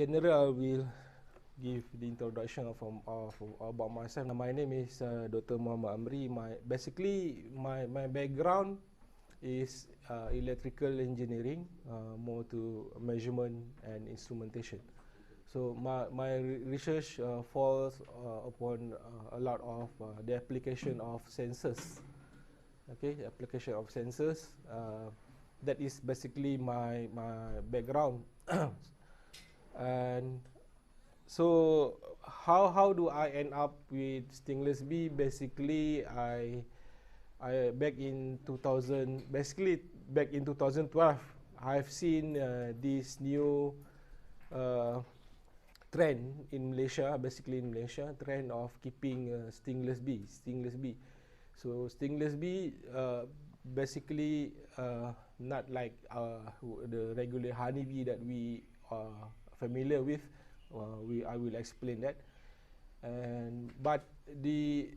general, I will give the introduction about myself. My name is Dr. Muhammad Amri. My background is electrical engineering, more to measurement and instrumentation. So my research falls upon a lot of the application of sensors. Okay, application of sensors. That is basically my background. And so how do I end up with stingless bee? Basically, I back in 2012, I've seen this new trend in Malaysia, trend of keeping stingless bee. So stingless bee basically not like the regular honey bee that we are familiar with. I will explain that. But the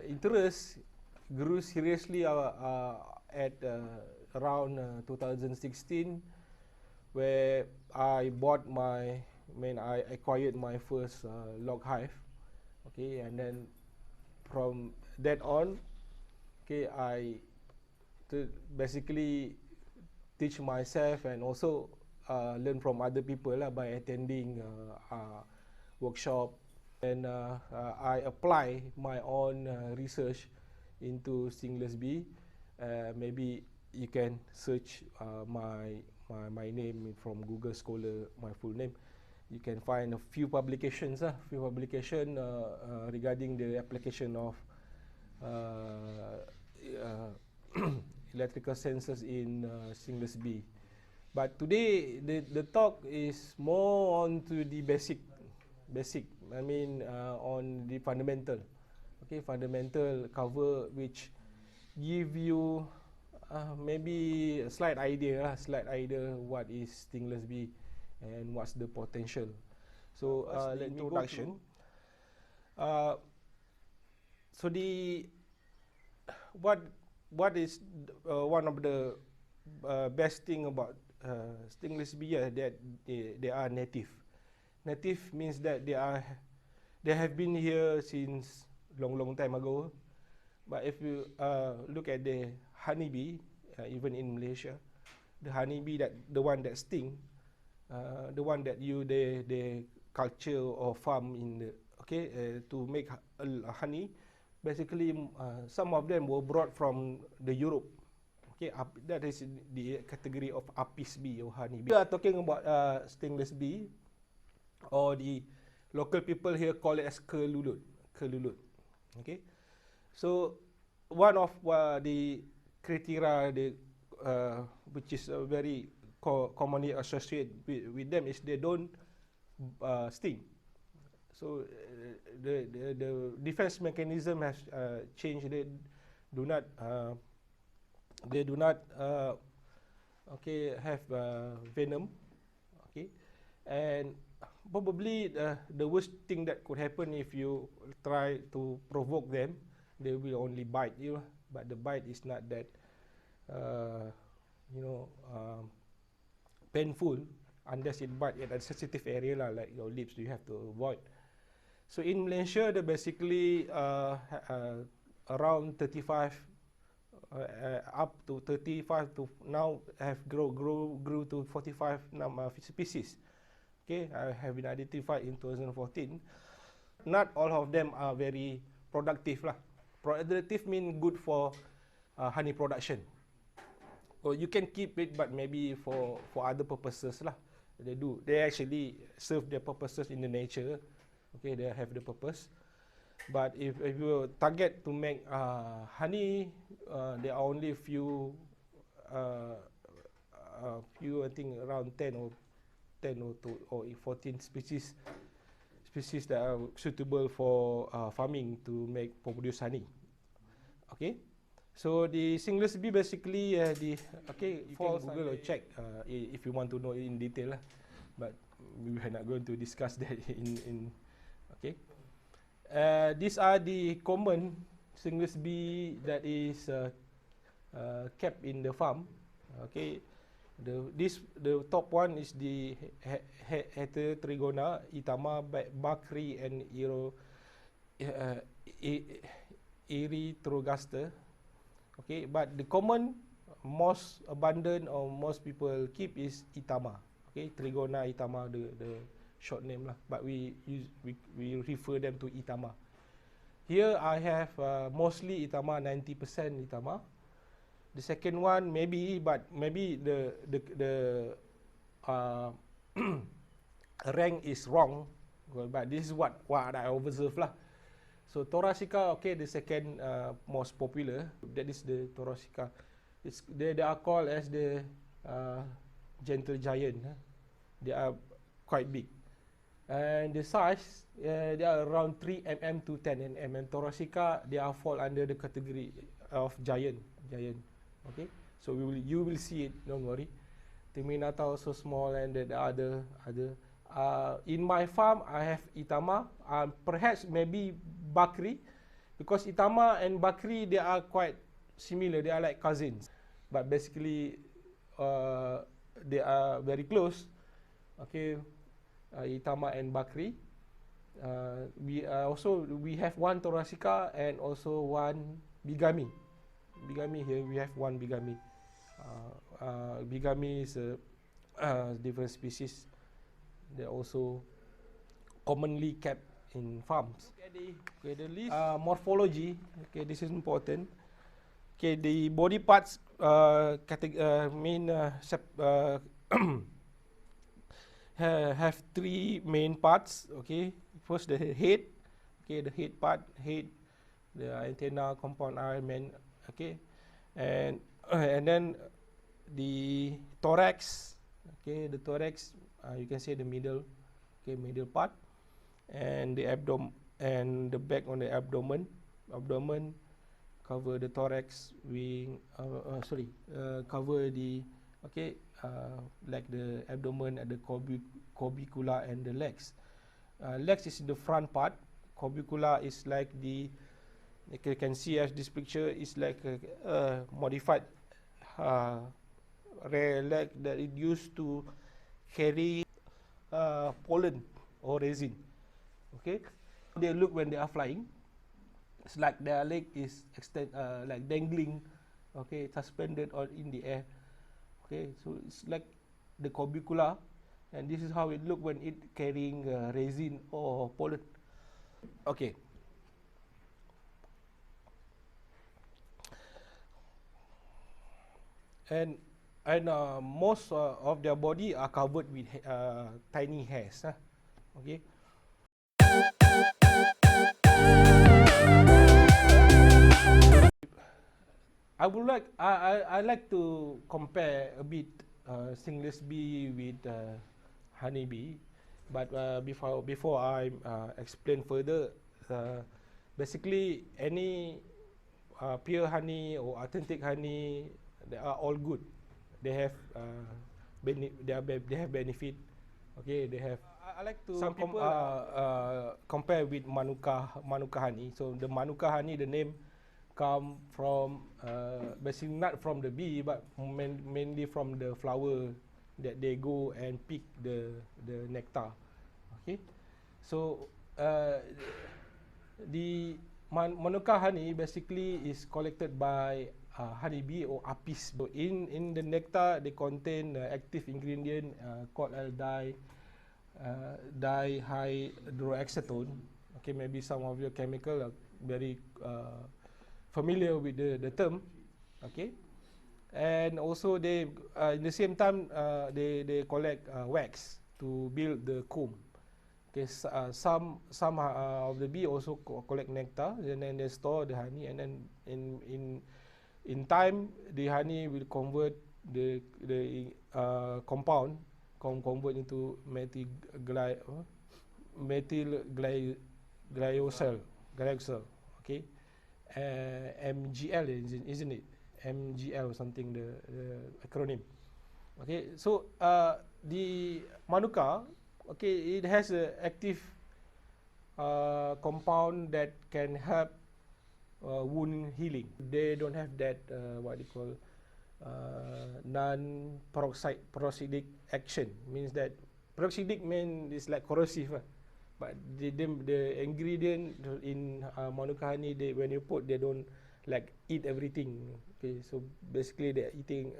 interest grew seriously at around 2016, where I acquired my first log hive. Okay, and then from that on, okay, I basically teach myself and also learn from other people by attending workshop, and I apply my own research into stingless bee. Maybe you can search my name from Google Scholar, my full name. You can find a few publications regarding the application of electrical sensors in stingless bee. But today the talk is more on to the basic. I mean on the fundamental. Okay, fundamental cover, which give you maybe a slight idea what is stingless bee and what's the potential. So let me introduction. So what is one of the best thing about stingless bee that they are native. Native means that they have been here since long time ago. But if you look at the honeybee, even in Malaysia, the honeybee the one that sting, the one that they culture or farm in the to make honey. Basically, some of them were brought from the Europe. Okay, that is the category of apis bee or honey bee. We are talking about stingless bee, or the local people here call it as kelulut. Okay, so one of the criteria which is very commonly associated with them is they don't sting. So the defense mechanism has changed. They do not have venom. Okay, and probably the worst thing that could happen if you try to provoke them, they will only bite you. But the bite is not that painful, unless it bite at a sensitive area like your lips. You have to avoid. So in Malaysia, they basically around 35 up to 35 to now have grew to 45 species. Okay, I have been identified in 2014. Not all of them are very productive lah. Productive mean good for honey production. Or you can keep it, but maybe for other purposes lah. They actually serve their purposes in the nature. Okay, they have the purpose. But if you target to make honey, there are only few I think around 10 or 14 species that are suitable for farming to produce honey. Okay, so the stingless bee basically you can Google or check if you want to know in detail lah. But we are not going to discuss that in okay. These are the common stingless bee that is kept in the farm. Okay, The top one is the Heterotrigona, Itama, Bakri, and Erythrogaster. Okay, but the common, most abundant or most people keep is Itama. Okay, Trigona, Itama, the short name lah. But we refer them to Itama. Here I have mostly Itama, 90% Itama. The second one maybe, but maybe the rank is wrong, but this is what I observe lah. So Thoracica, okay, the second most popular. That is the Thoracica. They are called as the gentle giant. They are quite big, and the size they are around 3 mm to 10 mm. And Thoracica, they are fall under the category of giant. Okay, so you will see it. Don't worry. Terminata also small, and the other. In my farm, I have Itama. Perhaps maybe Bakri, because Itama and Bakri, they are quite similar. They are like cousins, but basically they are very close. Okay, Itama and Bakri. We have one Thoracica and also one Bigami. Here we have one Bigami. Bigami is a different species. They also commonly kept in farms. Okay, the list morphology. Okay, this is important. Okay, the body parts have three main parts. Okay, first the head. Okay, the head part, the antenna, compound eye, okay, and then the thorax. Okay, the thorax, you can say the middle, okay, middle part, and the abdomen, and the back on the abdomen. Abdomen cover the thorax, wing. Cover the, okay, like the abdomen and the corbicula and the legs. Legs is the front part. Corbicula is like the, you can see as this picture is like a modified rare leg that it used to carry pollen or resin. Okay, they look when they are flying. It's like their leg is like dangling, okay, suspended or in the air. Okay, so it's like the corbicula, and this is how it look when it carrying resin or pollen. Okay. And most of their body are covered with tiny hairs. Okay. I like to compare a bit stingless bee with honeybee, but before I explain further, basically any pure honey or authentic honey, they are all good. They have benefit. Okay, they have. I like to compare with Manuka honey. So the Manuka honey, the name come from basically not from the bee, but mainly from the flower that they go and pick the nectar. Okay, so the Manuka honey basically is collected by honeybee or apis. So in the nectar, they contain active ingredient called dihydroacetone. Okay, maybe some of your chemical are very familiar with the term. Okay, and also they in the same time they collect wax to build the comb. Okay, some of the bee also collect nectar, and then they store the honey, and then in time the honey will convert the compound convert into methyl glycol. Okay, MGL, isn't it? MGL something, the acronym. Okay, so the Manuka, okay, it has a active compound that can help wound healing. They don't have that what you call non-peroxidic action. Means that peroxidic is like corrosive, but the ingredient in Manuka honey, when you put, they don't like eat everything. Okay, so basically they're eating,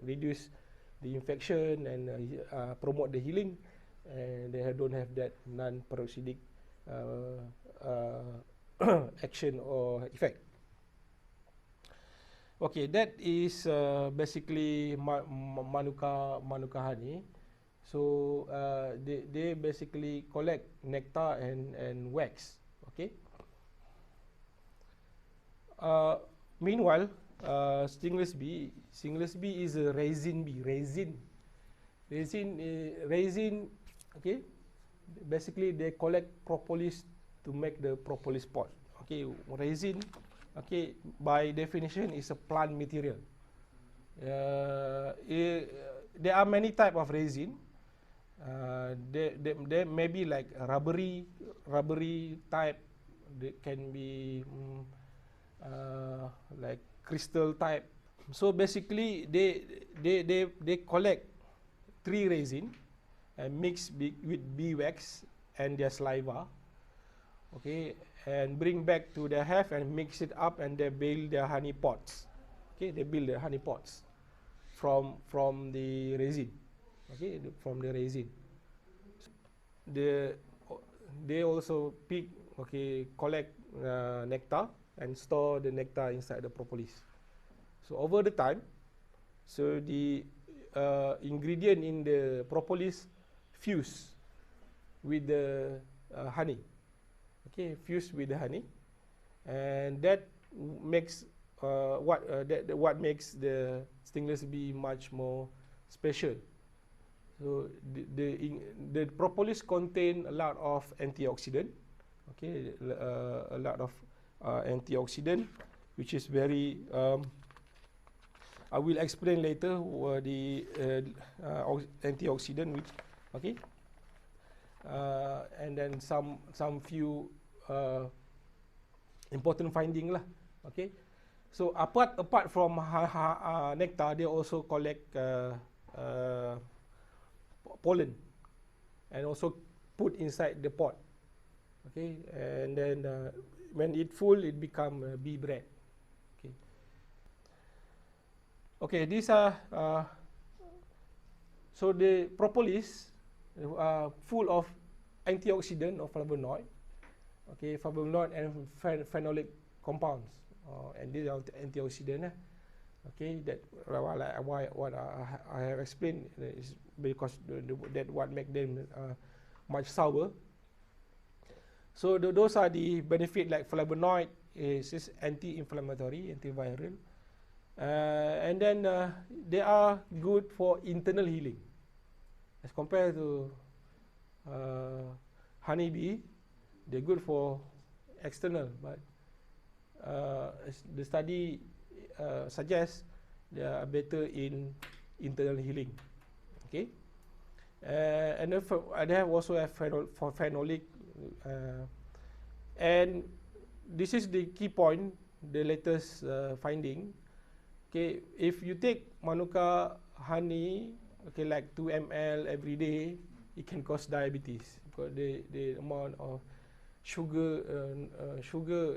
reduce the infection and promote the healing, and they don't have that non-peroxidic action or effect. Okay, that is basically Manuka honey. So they basically collect nectar and wax. Okay. Meanwhile, stingless bee is a resin bee. Resin. Okay. Basically, they collect propolis to make the propolis pod. Okay, resin. Okay, by definition, is a plant material. There are many type of resin. There may be like rubbery type. They can be like crystal type. So basically, they collect 3 resin and mix with bee wax and their saliva. Okay, and bring back to the hive and mix it up, and they build their honey pots. Okay, they build the honey pots from the resin. Okay, from the resin. They also collect nectar and store the nectar inside the propolis. So over the time, so the ingredient in the propolis fuse with the honey. Okay, fused with the honey, and that makes what makes the stingless bee much more special. So the propolis contain a lot of antioxidant. Okay, a lot of antioxidant, which is very. I will explain later the antioxidant, which okay. And then some few important finding lah. Okay, so apart from nectar, they also collect pollen and also put inside the pot. Okay, and then when it full, it become bee bread. Okay. Okay, these are so the propolis full of antioxidant or flavonoid. Okay, flavonoid and phenolic compounds, and these are antioxidant. Okay, that what I have explained is because that what make them much sour. So those are the benefit, like flavonoid is anti-inflammatory, antiviral, and then they are good for internal healing as compared to honeybee. They're good for external, but the study suggests they are better in internal healing. Okay, and they have also have phenolic, and this is the key point, the latest finding. Okay, if you take Manuka honey, okay, like 2 ml every day, it can cause diabetes because the amount of sugar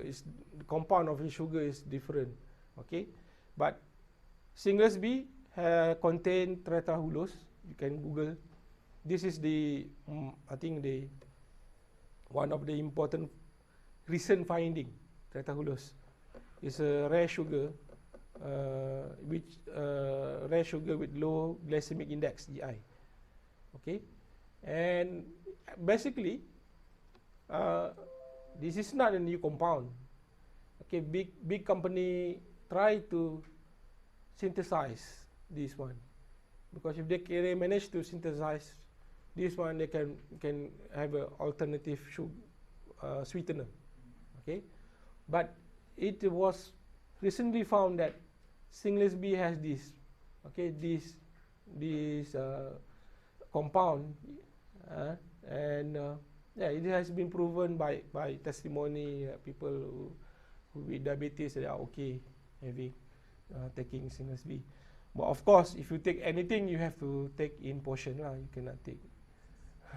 is, the compound of the sugar is different. Okay, but stingless bee contain trehalulose. You can Google. This is the I think the one of the important recent finding. Trehalulose is a rare sugar, rare sugar with low glycemic index (GI). Okay, and basically, this is not a new compound. Okay, big company try to synthesize this one, because if they manage to synthesize this one, they can have an alternative sweetener. Okay, but it was recently found that stingless bee has this. Okay, this compound, and yeah, it has been proven by testimony, people who with diabetes, they are okay having taking stingless bee. But of course, if you take anything, you have to take in portion lah. You cannot take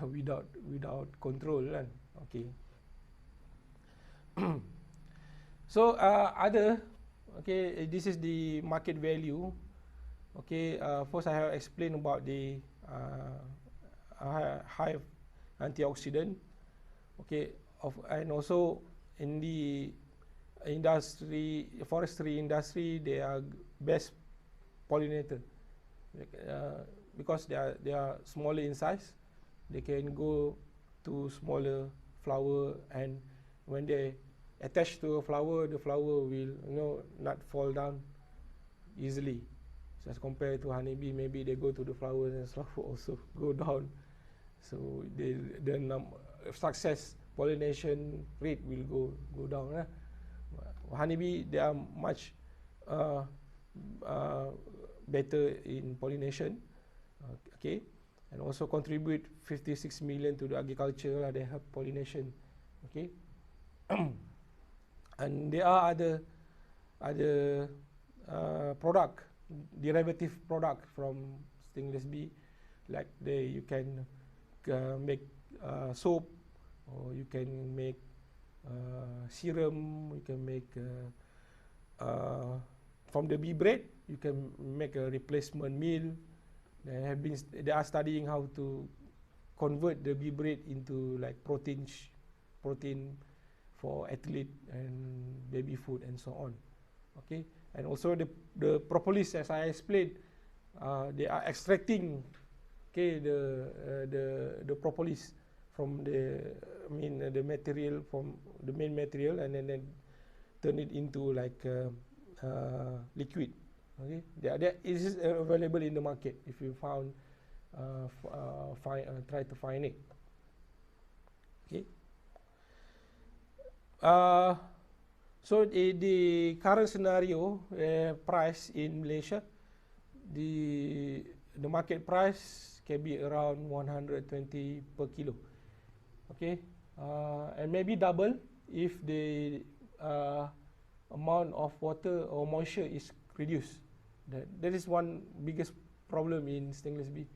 without control lah. Okay. So okay, this is the market value. Okay, first I have explained about the Hive antioxidant. Okay, and also in the forestry industry, they are best pollinator because they are smaller in size. They can go to smaller flower, and when they attach to a flower, the flower will not fall down easily. So as compared to honeybee, maybe they go to the flower and the flower also go down. So the success pollination rate will go down. Honeybee, they are much better in pollination. Okay, and also contribute 56 million to the agriculture. They have pollination. Okay. And there are other derivative product from stingless bee, like you can make soap, or you can make serum. You can make from the bee bread. You can make a replacement meal. They are studying how to convert the bee bread into like protein for athlete and baby food and so on. Okay, and also the propolis, as I explained, they are extracting the propolis from the material, from the main material, and then turn it into like liquid. Okay, it is available in the market if you try to find it. Okay. So the current scenario, price in Malaysia, the market price can be around 120 per kilo. Okay, and maybe double if the amount of water or moisture is reduced. That is one biggest problem in stingless bee.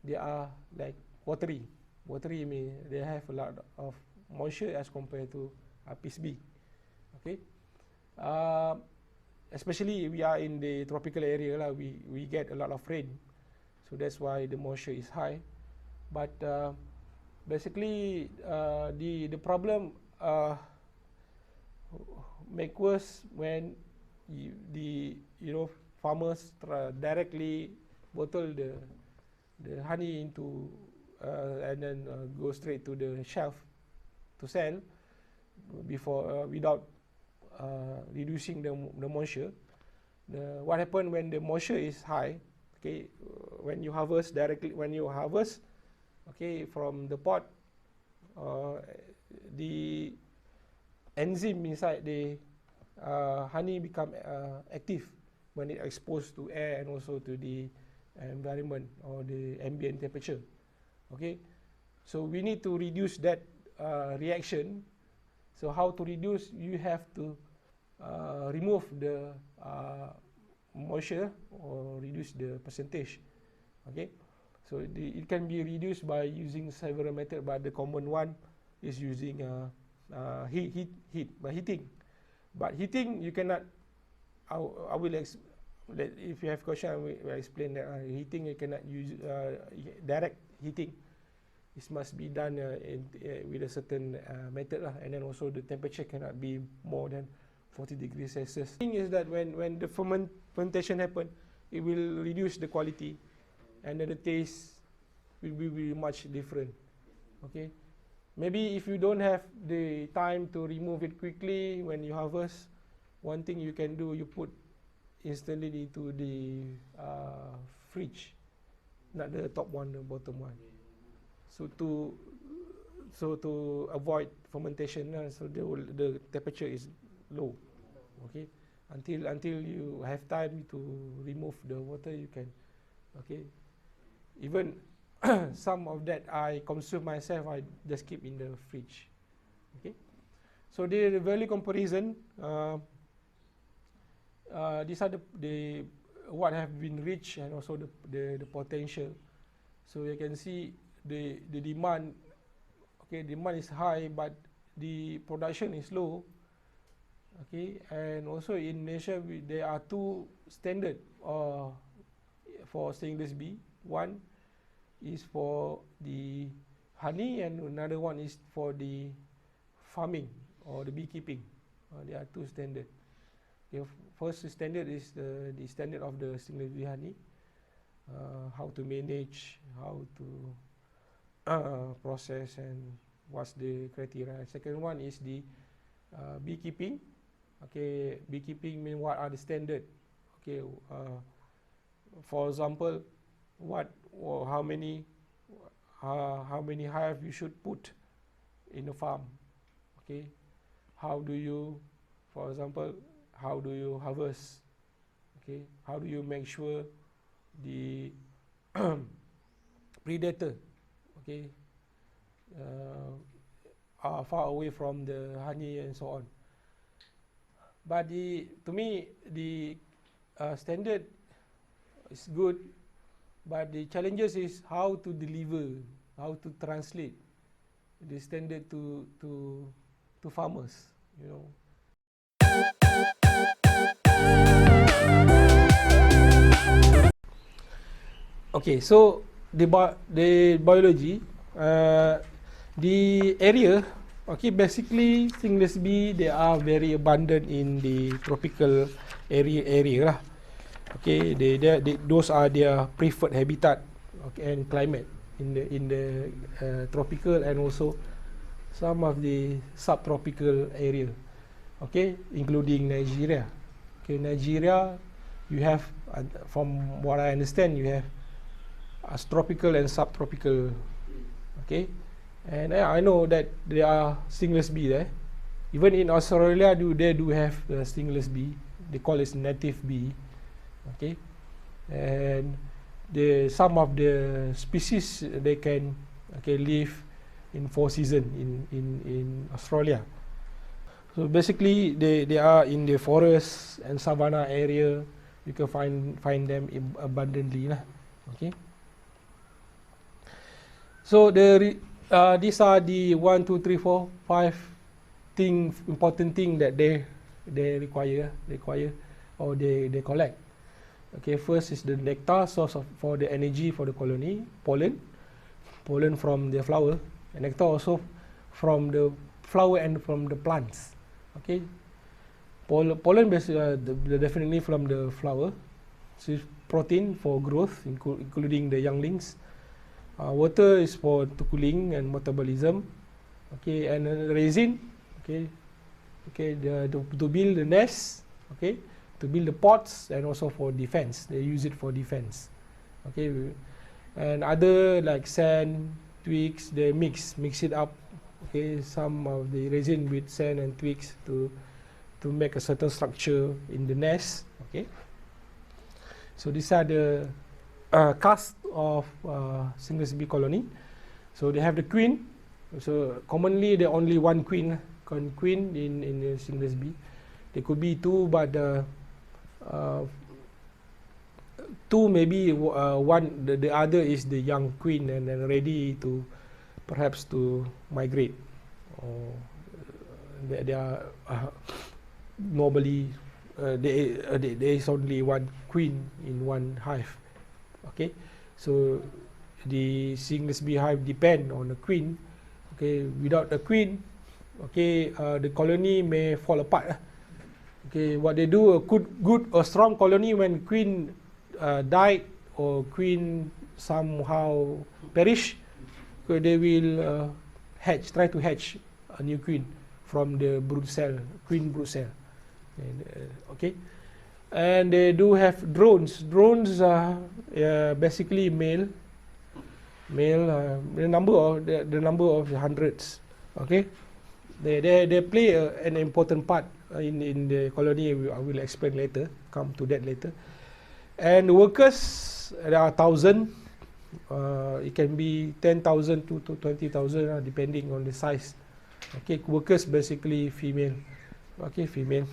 They are like watery. Watery means they have a lot of moisture as compared to apis bee. Okay, especially we are in the tropical area lah. We get a lot of rain, so that's why the moisture is high. But basically, the problem make worse when farmers directly bottle the honey into and then go straight to the shelf to sell without reducing the moisture. What happens when the moisture is high? Okay, when you harvest, okay, from the pot, the enzyme inside the honey become active when it exposed to air and also to the environment or the ambient temperature. Okay, so we need to reduce that reaction. So how to reduce? You have to remove the moisture or reduce the percentage. Okay, so it can be reduced by using several methods, but the common one is using heating. But heating, you cannot. I will if you have question, I will explain that. Heating, you cannot use direct heating. It must be done with a certain method lah, and then also the temperature cannot be more than 40 degrees Celsius. The thing is that when the fermentation happen, it will reduce the quality, and then the taste will be much different. Okay, maybe if you don't have the time to remove it quickly when you harvest, one thing you can do, you put instantly into the fridge, not the top one, the bottom one. So to avoid fermentation, so the temperature is low. Okay, until you have time to remove the water, you can. Okay, even some of that I consume myself, I just keep in the fridge. Okay, so the value comparison. These are the what have been reached and also the potential. So you can see the demand. Okay, demand is high, but the production is low. Okay, and also in Malaysia there are two standard for stingless bee. One is for the honey, and another one is for the farming or the beekeeping. There are two standard. Okay, first standard is the standard of the stingless bee honey. How to manage, how to process, and what's the criteria. Second one is the beekeeping. Okay, beekeeping mean what are the standard. Okay, for example, what or how many hive you should put in a farm. Okay, how do you, for example, how do you harvest? Okay, how do you make sure the predator, okay, are far away from the honey and so on. But to me, the standard is good, but the challenges is how to deliver, how to translate the standard to farmers, you know. Okay, so the biology, the area, okay, basically stingless bee, they are very abundant in the tropical area lah. Okay, those are their preferred habitat, okay, and climate in the tropical and also some of the subtropical area. Okay, including Nigeria. Okay, Nigeria, you have, from what I understand, you have tropical and subtropical. Okay, and I know that there are stingless bee there. Even in Australia, they do have the stingless bee. They call it native bee. Okay, and some of the species they can live in 4 seasons in Australia. So basically, they are in the forest and savanna area. You can find them abundantly lah. Okay. So these are the 1, 2, 3, 4, 5 important thing that they require or they collect. Okay, first is the nectar, source for the energy for the colony. Pollen from the flower, and nectar also from the flower and from the plants. Okay, pollen definitely from the flower. So protein for growth, including the younglings. Water is for to cooling and metabolism. Okay, and resin. Okay, to build the nest. Okay, to build the pots, and also for defense. They use it for defense. Okay, and other like sand, twigs, they mix it up. Okay, some of the resin with sand and twigs to make a certain structure in the nest. Okay, so these are the caste of stingless bee colony. So they have the queen. So commonly there only one queen in the stingless bee. There could be two, but two maybe one. The other is the young queen and then ready to perhaps to migrate. Or they are normally there is only one queen in one hive. Okay, so the stingless bee hive depend on the queen. Okay, without the queen, okay, the colony may fall apart. Okay, what they do, a strong colony, when queen died or queen somehow perish, okay, they will try to hatch a new queen from the queen brood cell. And, okay. And they do have drones. Drones are basically male. The number of hundreds. Okay, they play an important part in the colony. I will explain later. Come to that later. And workers, there are 1,000. It can be 10,000 to 20,000, depending on the size. Okay, workers basically female. Okay, female.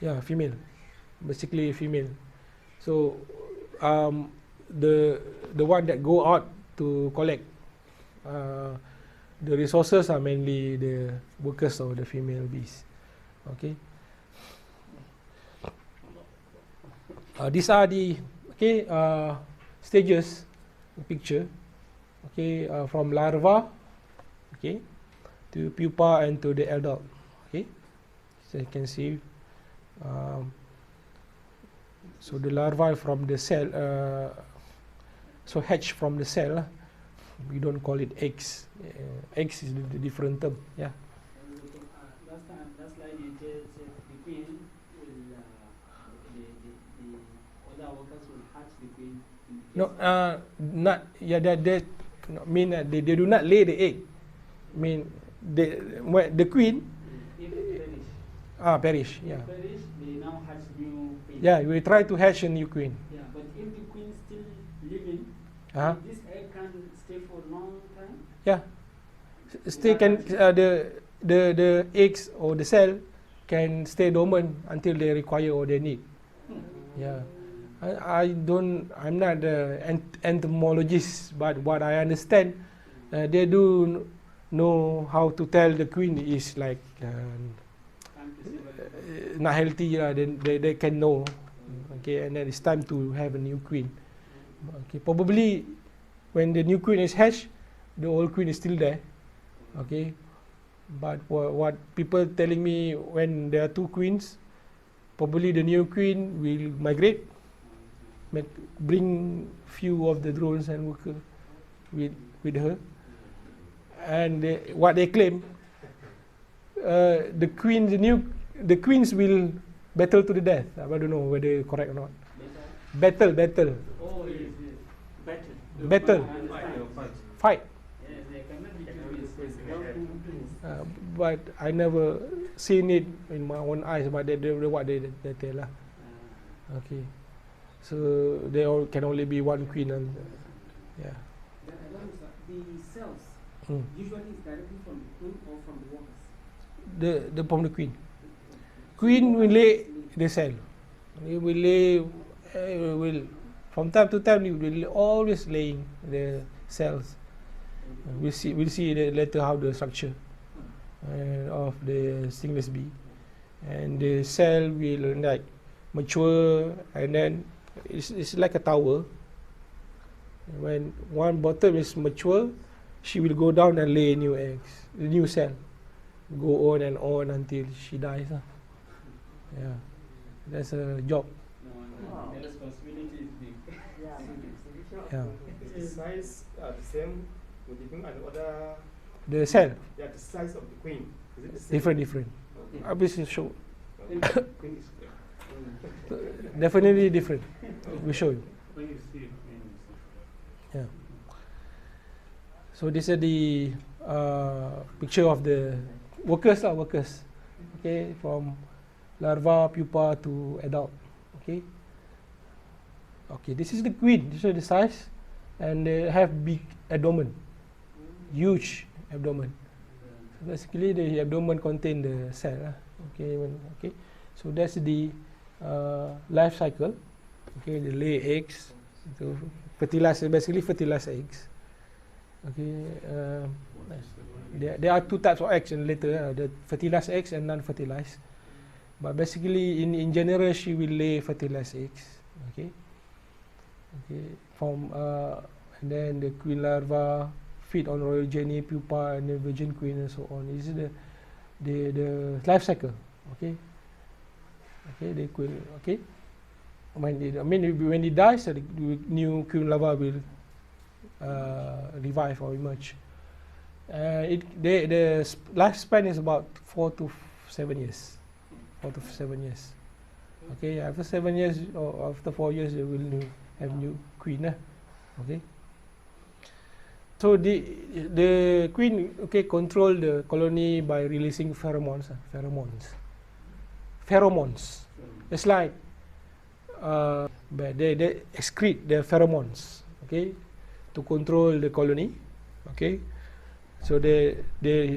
Yeah, female. basically female. So the one that go out to collect the resources are mainly the workers or the female bees. Okay. These are the stages picture. Okay, from larva, okay, to pupa and to the adult. Okay, so you can see. So the larva from the cell, so hatch from the cell. We don't call it eggs. Eggs is the different term. Yeah. Last slide you just said the queen will the other workers will hatch the queen. No, not that mean that they do not lay the egg. Mean the queen. If it perish. Yeah. Perish, they now hatch new queen. Yeah, we try to hatch a new queen. Yeah, but if the queen still living, this egg can stay for a long time. Yeah, stay can the eggs or the cell can stay dormant until they require or they need. Yeah, I'm not an entomologist, but what I understand, they do know how to tell the queen is like not healthy. Then they can know. Okay, and then it's time to have a new queen. Okay, probably when the new queen is hatched, the old queen is still there. Okay, but what people telling me, when there are two queens, probably the new queen will migrate, bring few of the drones and worker with her, and what they claim, the queens will battle to the death. I don't know whether correct or not. Battle. Oh, yes. Battle. Fight. Yes, they cannot be But I never seen it in my own eyes. But what they tell. Okay. So they all can only be one queen. And yeah. The cells usually is directly from the queen or from the workers? From the queen. Queen will lay the cell. It will lay. From time to time, it will always laying the cells. We'll see later how the structure of the stingless bee, and the cell will like mature, and then it's like a tower. When one bottom is mature, she will go down and lay new eggs, new cell, go on and on until she dies. Yeah, that's a job. The responsibility is big. Yeah. The size are the same with the queen and other. The cell. Yeah, the size of the queen. Is it the same? Different. Obviously, show. Queen is Definitely different. We show you. Yeah. So this is the picture of the workers. Okay, from larva, pupa to adult. Okay. Okay, this is the queen. This is the size, and they have big abdomen, huge abdomen. So basically, the abdomen contain the cell. Okay, so that's the life cycle. Okay, they lay eggs, so fertilize, basically fertilize eggs. Okay, there are two types of eggs, and later the fertilized eggs and non-fertilized. But basically, in general, she will lay fertilized eggs. Okay. From and then the queen larva feed on royal jenny, pupa, and the virgin queen, and so on. This is the life cycle. Okay. The queen. Okay. When it dies, the new queen larva will revive or emerge. The lifespan is about 4 to 7 years. 4 to 7 years. Okay. After 7 years or after 4 years, they will have new queen. Okay. So the queen control the colony by releasing pheromones. It's like they excrete the pheromones. Okay, to control the colony. Okay, so they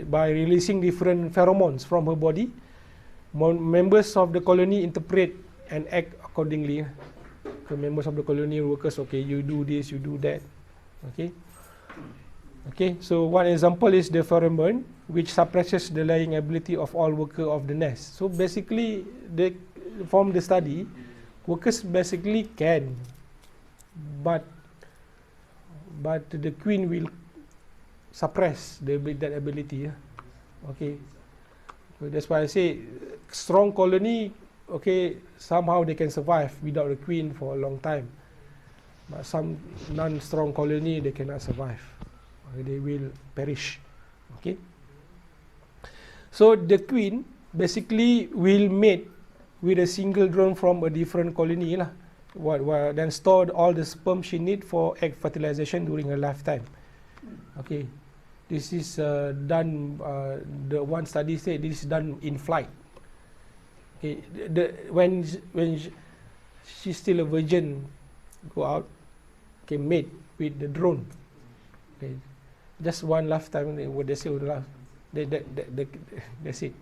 by releasing different pheromones from her body, members of the colony interpret and act accordingly. The members of the colony workers, okay, you do this, you do that. Okay, so one example is the pheromone, which suppresses the laying ability of all workers of the nest. So basically, from the study, workers basically can, but the queen will suppress that ability. Okay, so that's why I say strong colony. Okay, somehow they can survive without the queen for a long time, but some non-strong colony they cannot survive. They will perish. Okay, so the queen basically will mate with a single drone from a different colony lah. Then store all the sperm she need for egg fertilization during her lifetime. Okay, this is done. The one study said this is done in flight. Okay, when she's still a virgin, go out, okay, mate with the drone. Okay, just one lifetime. What they say, that's it.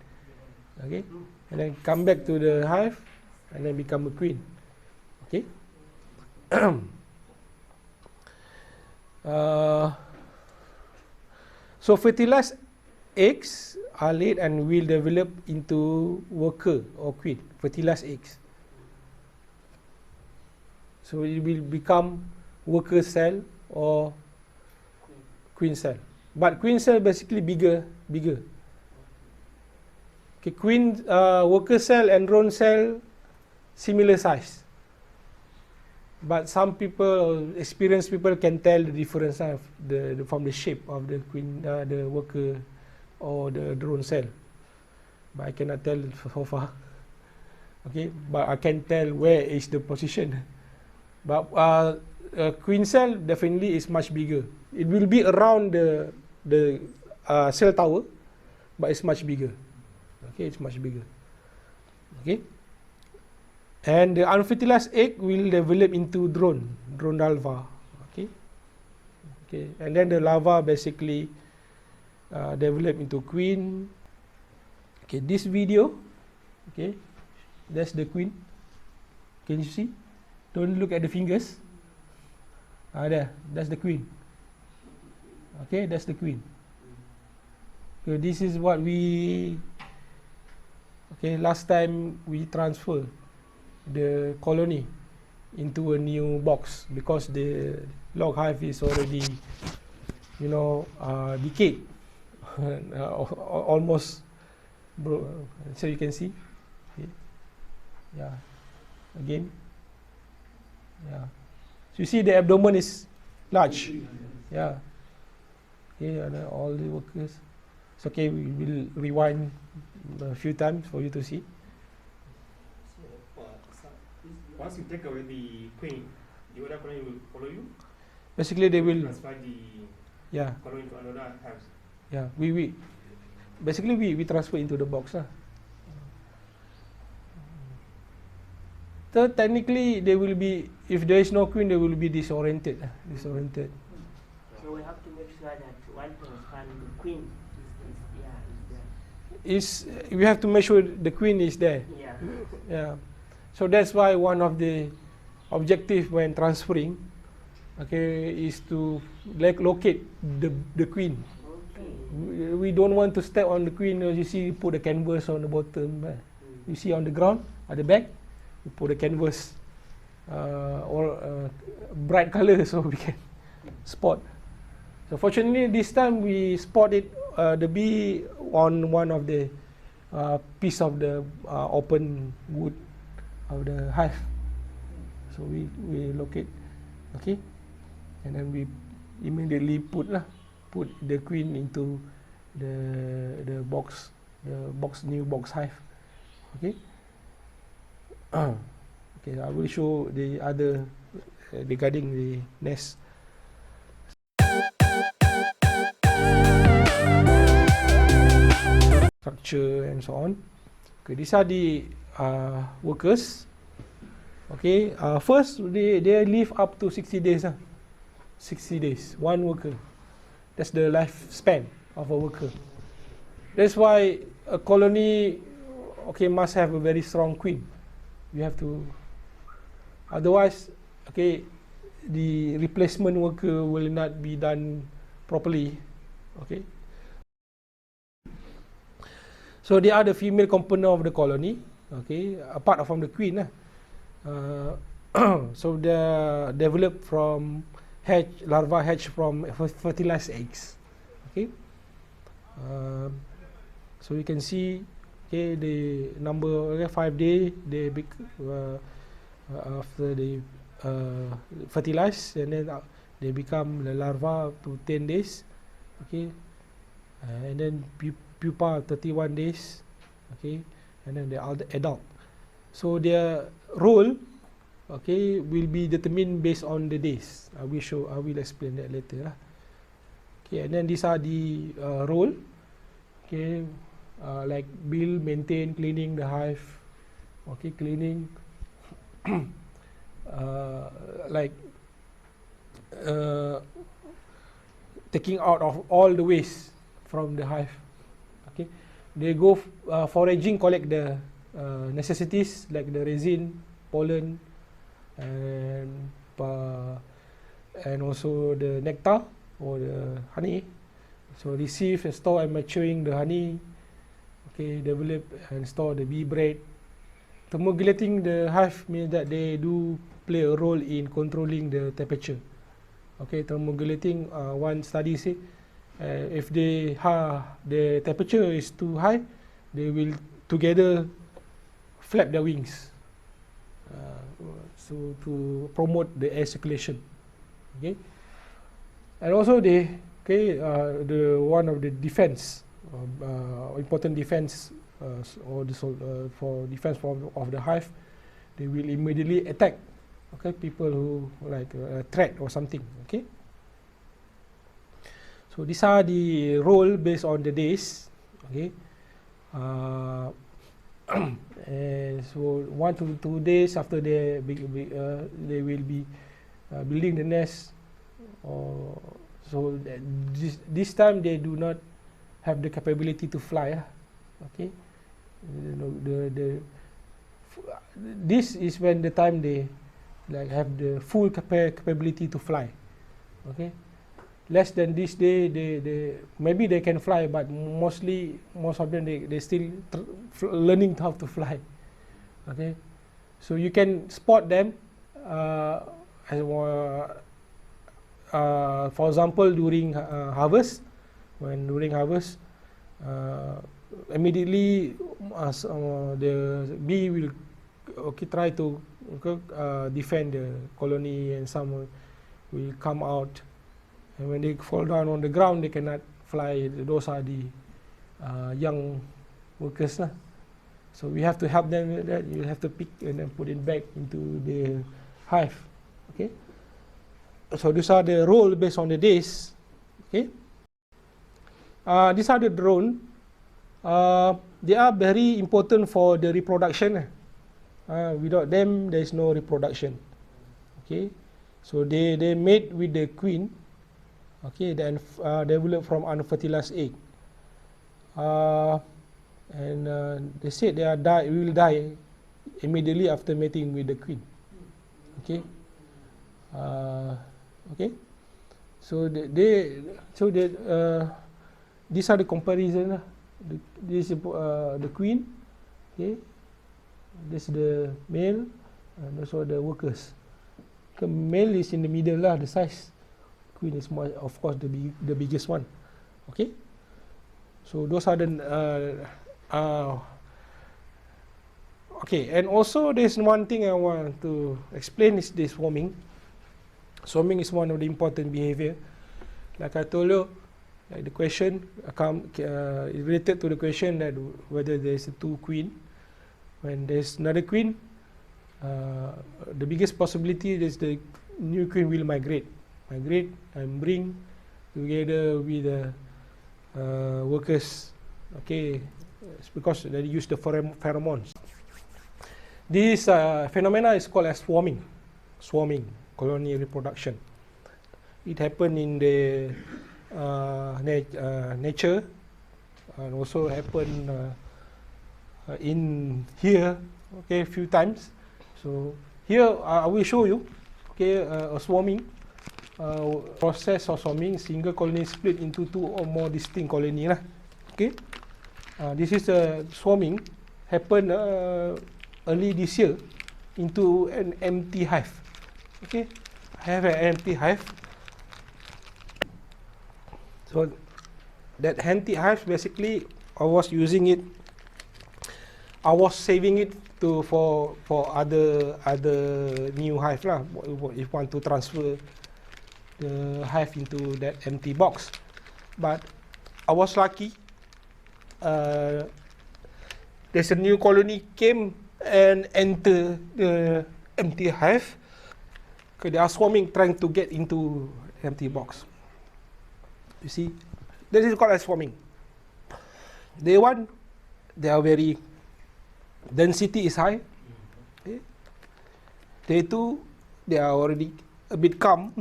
Okay, and then come back to the hive, and then become a queen. Okay. So fertilized eggs are laid and will develop into worker or queen. Fertilized eggs. So it will become worker cell or queen cell. But queen cell basically bigger. Okay, queen worker cell and drone cell similar size. But some people, experienced people, can tell the difference of from the shape of the queen, the worker or the drone cell. But I cannot tell so far. Okay, but I can tell where is the position. But queen cell definitely is much bigger. It will be around the cell tower, but it's much bigger. Okay, it's much bigger. Okay, and the unfertilized egg will develop into drone larva. Okay, and then the larva basically develop into queen. Okay, this video, okay, that's the queen. Can you see? Don't look at the fingers. There, that's the queen. Okay, that's the queen. Okay, this is what we. Okay, last time we transfer the colony into a new box because the log hive is already, decayed, almost broke. So you can see, okay. Yeah, again, yeah. So you see the abdomen is large, yeah. Okay, and all the workers. It's okay. We will rewind a few times for you to see. Once you take away the queen, the other colony will follow you? Basically, they will transfer the colony to another house. Yeah, we basically we transfer into the box lah. So technically, they will be, if there is no queen, they will be disoriented. So we have to make sure that one transfer the queen is there. We have to make sure the queen is there. Yeah. Yeah. So that's why one of the objective when transferring, okay, is to locate the queen. Okay. We don't want to step on the queen. You see, put the canvas on the bottom. You see on the ground at the back, you put the canvas or bright color so we can spot. So fortunately, this time we spotted the bee on one of the piece of the open wood of the hive. So we locate, okay, and then we immediately put the queen into the new box hive. Okay. Okay, I will show the other regarding the nest. Structure and so on. Okay, these are the workers. Okay, first they live up to 60 days. 60 days, one worker. That's the lifespan of a worker. That's why a colony, okay, must have a very strong queen. We have to, otherwise, okay, the replacement worker will not be done properly. Okay. So they are the female component of the colony. Okay, apart from the queen. So they are developed from larva hatch from fertilized eggs. Okay. So you can see, okay, the number 5 days they after they fertilize, and then they become the larva up to 10 days. Okay, and then pupa 31 days. Okay, and then they are the adult. So their role, okay, will be determined based on the days. I will explain that later. Okay, and then these are the role. Okay, like build, maintain, cleaning the hive. Okay, cleaning. Like taking out of all the waste from the hive. Okay, they go foraging, collect the necessities like the resin, pollen, and also the nectar or the honey. So receive, store, and maturing the honey. Okay, develop and store the bee bread. Thermogulating the hive means that they do play a role in controlling the temperature. Okay, thermogulating, one study say, if the temperature is too high, they will together flap their wings, so to promote the air circulation. Okay, and also the one of the defense, important defense, or for defense of the hive, they will immediately attack. Okay, people who like a threat or something. Okay, so these are the role based on the days. Okay, and so 1 to 2 days after they will be building the nest. So this time they do not have the capability to fly. Okay, this is when the time they like have the full capability to fly. Okay, less than this day they maybe they can fly, but most of them they still learning how to fly. Okay, so you can spot them for example during harvest. When during harvest, immediately the bee will try to defend the colony, and some will come out, and when they fall down on the ground they cannot fly. Those are the young workers lah. So we have to help them with that. You have to pick and then put it back into the hive. Okay, so these are the role based on the days. Okay, these are the drone. They are very important for the reproduction. Without them, there is no reproduction. Okay, so they mate with the queen. Okay, then develop from unfertilized egg. And they said they will die immediately after mating with the queen. Okay, okay. So these are the comparison. This is the queen. Okay, this is the male, and also the workers. The male is in the middle lah, the size. Queen is more, of course, the biggest one. Okay, so those are the okay, and also there's one thing I want to explain is the swarming. Swarming is one of the important behavior. Like I told you, like the question is related to the question that whether there's two queen. When there's another queen, the biggest possibility is the new queen will migrate and bring together with the workers. Okay, it's because they use the pheromones. This phenomena is called as swarming, colony reproduction. It happened in the nature, and also happened in here, okay, a few times. So here I will show you, okay, a swarming process of swarming. Single colony split into 2 or more distinct colony lah. Okay, this is a swarming happened early this year into an empty hive. Okay, I have an empty hive. So that empty hive, basically I was using it, I was saving it to for other new hive lah. If want to transfer the hive into that empty box, but I was lucky. There's a new colony came and enter the empty hive. Okay, they are swarming, trying to get into empty box. You see, this is called as swarming. Day one, they are very density is high. Okay. Day two, they are already a bit calm.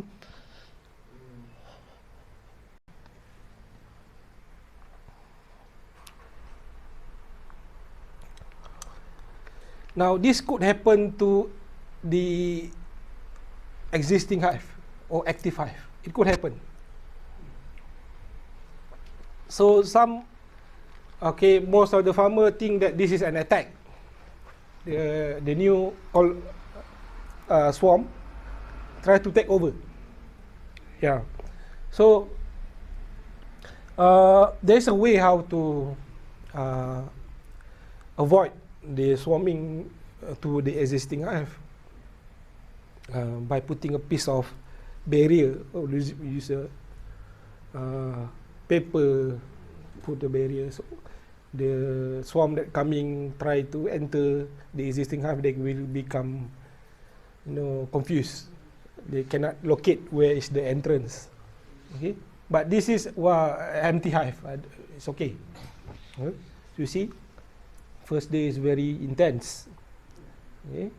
Now this could happen to the existing hive or active hive. It could happen. So most of the farmer think that this is an attack. The new swarm try to take over. Yeah. So there's a way how to avoid the swarming to the existing hive by putting a piece of barrier, or use a paper, put the barrier, so the swarm that coming try to enter the existing hive, they will become, confused. They cannot locate where is the entrance. Okay, but this is empty hive. It's okay. You see, first day is very intense. Okay.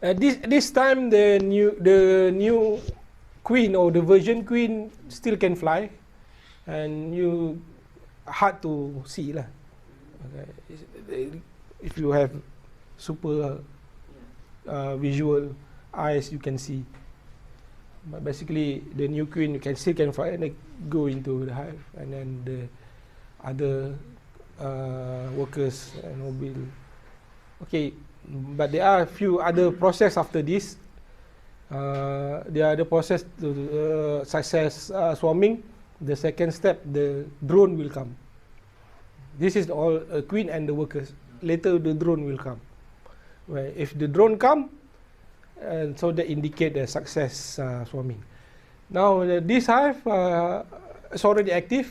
This time the new queen or the virgin queen still can fly, and you hard to see lah. Okay. If you have super visual eyes, you can see. But basically, the new queen still can fly and go into the hive, and then the other workers will. Okay, but there are a few other process after this. There are the process to success swarming. The second step, the drone will come. This is all queen and the workers. Later the drone will come. Well, if the drone come, so that indicate the success swarming. Now this hive is already active,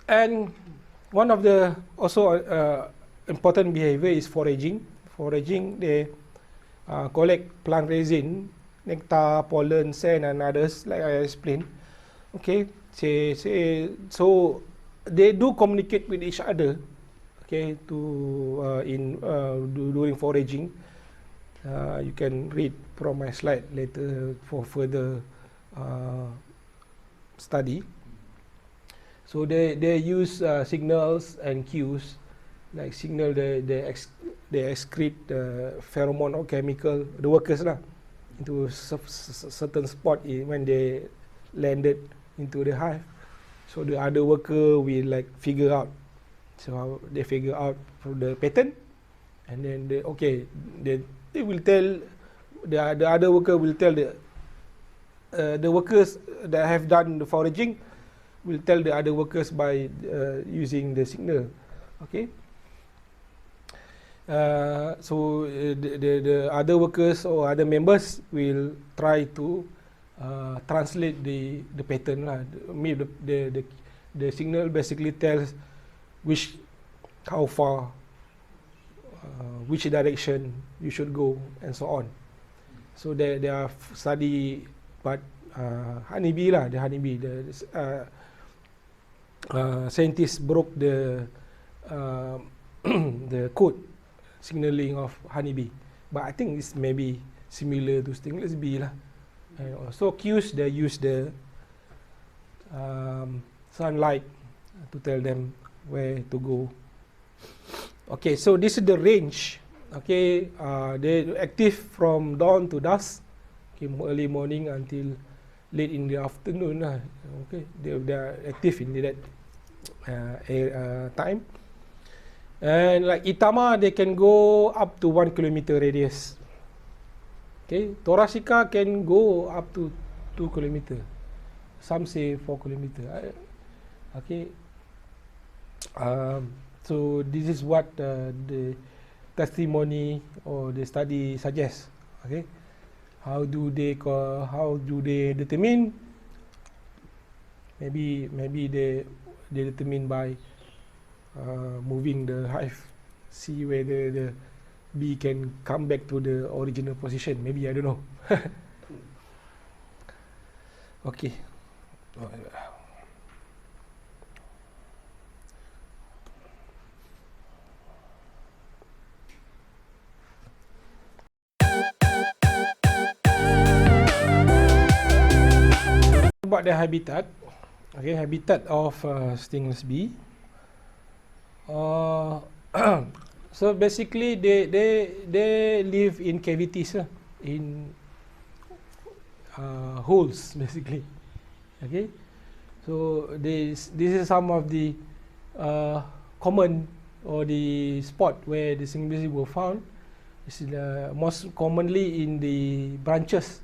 and one of the also important behavior is foraging. Foraging, they collect plant resin, nectar, pollen, sand, and others, like I explained. Okay, so they do communicate with each other. Okay, during foraging, you can read from my slide later for further study. So they use signals and cues, like signal they excrete pheromone or chemical, the workers lah, into certain spot when they landed into the hive. So the other worker will like figure out. So they figure out from the pattern, and then they will tell the other worker will tell the workers that have done the foraging will tell the other workers by using the signal. Okay. So the other workers or other members will try to translate the pattern lah. The signal basically tells how far, which direction you should go, and so on. So they are study, but honeybee lah, the honeybee. Scientists broke the code signaling of honeybee, but I think it's maybe similar to stingless bee lah. And also cues, they use the sunlight to tell them where to go. Okay, so this is the range. Okay, they active from dawn to dusk. Okay, early morning until late in the afternoon. Okay, they are active in that time. And like Itama, they can go up to 1 kilometer radius. Okay, Thoracica can go up to 2 kilometer. Some say 4 kilometer. Okay. So this is what the testimony or the study suggests. Okay, how do they determine? Maybe they determine by moving the hive, see whether the bee can come back to the original position. Maybe, I don't know. Okay. About the habitat, okay, habitat of stingless bee. So basically, they live in cavities, in holes, basically. Okay, so this is some of the common or the spot where the stingless bee were found. This is most commonly in the branches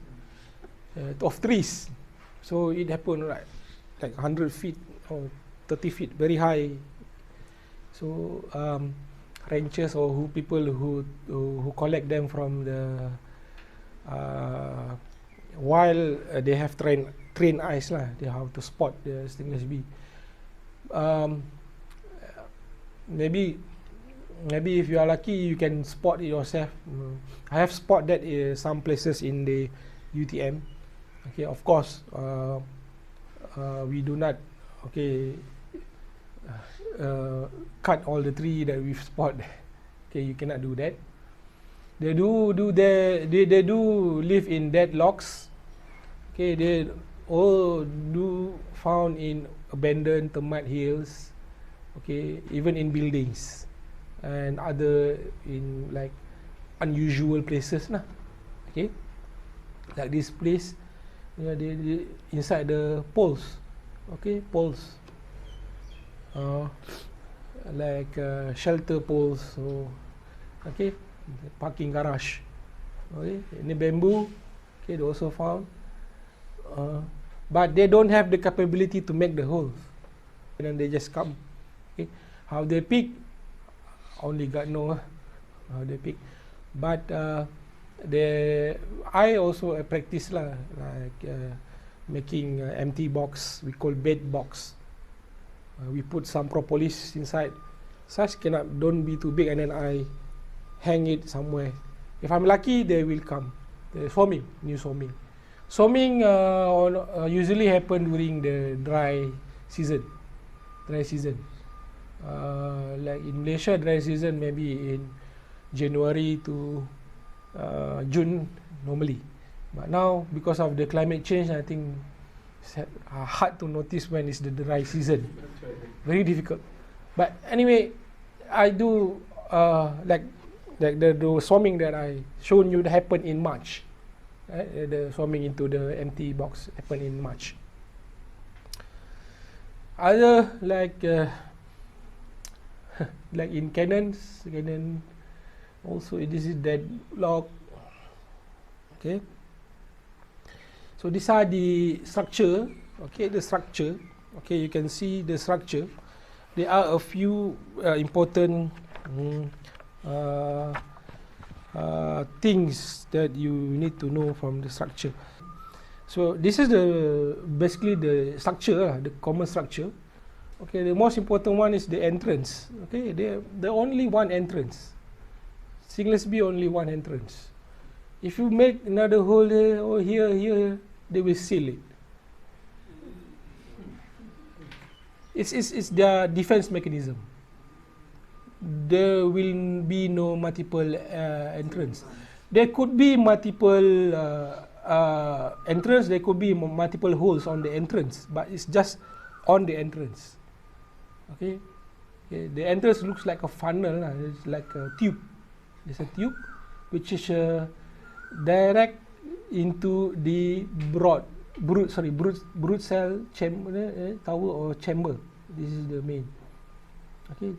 of trees. So it happened like 100 feet or 30 feet, very high. So ranchers or people who collect them from the while they have trained eyes lah, they have to spot the stingless bee. Maybe if you are lucky, you can spot it yourself. I have spot that in some places in the UTM. Okay, of course, we do not cut all the tree that we've spot. Okay, you cannot do that. They do live in deadlocks. Okay, they all do found in abandoned termite hills. Okay, even in buildings and other in like unusual places lah. Okay, like this place. Yeah, they inside the poles. Okay, poles. Like shelter poles. So, okay, parking garage. Okay, in the bamboo. Okay, they also found. But they don't have the capability to make the holes. And then they just come. Okay, how they pick? Only God know how they pick. But I also practice lah, like making empty box. We call bed box. We put some propolis inside. Such don't be too big, and then I hang it somewhere. If I'm lucky, they will come. The swarming, new swarming. Swarming usually happen during the dry season. Like in Malaysia, dry season maybe in January to June normally, but now because of the climate change, I think it's hard to notice when is the dry season. Very difficult. But anyway, I do like the swarming that I shown you happen in March. Right? The swarming into the empty box happen in March. Other like like in cannon also, this is deadlock. Okay, so these are the structure. Okay, the structure. Okay, you can see the structure. There are a few important things that you need to know from the structure. So this is basically the structure, the common structure. Okay, the most important one is the entrance. Okay, the only one entrance. Stingless bee only one entrance. If you make another hole there or here, they will seal it. It's their defense mechanism. There will be no multiple entrance. There could be multiple entrance. There could be multiple holes on the entrance, but it's just on the entrance. Okay, Okay, the entrance looks like a funnel, it's like a tube. It's a tube which is direct into the brood cell chamber, tower or chamber. This is the main. Okay,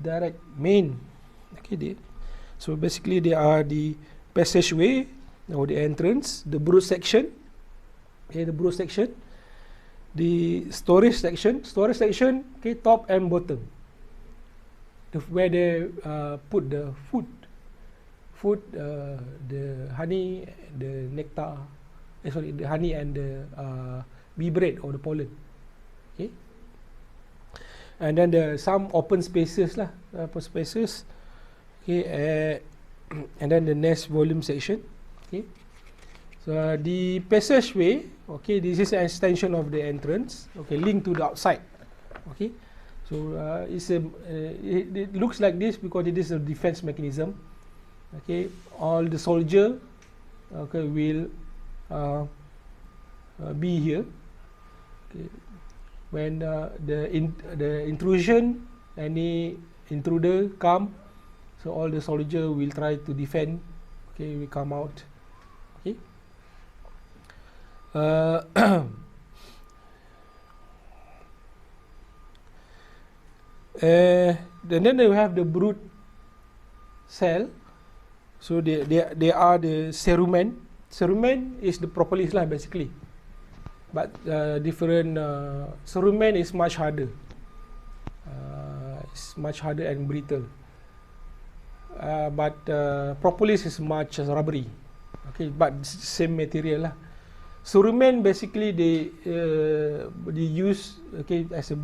direct main. Okay, so basically they are the passageway or the entrance, the brood section. Okay, the brood section, the storage section. Okay, top and bottom. Where they put the food, the honey, the nectar. The honey and the bee bread or the pollen. Okay, and then there are some open spaces lah, Okay, and then the nest volume section. Okay, so the passageway. Okay, this is an extension of the entrance. Okay, linked to the outside. Okay, so it looks like this because it is a defense mechanism. Okay, all the soldier will be here. Okay. When the intrusion, any intruder come, so all the soldier will try to defend. Okay, we come out. Okay. Then they have the brood cell. So they are the cerumen. Cerumen is the propolis lah basically, but different cerumen is much harder. It's much harder and brittle. But propolis is much rubbery. Okay, but same material lah. Cerumen basically they use as a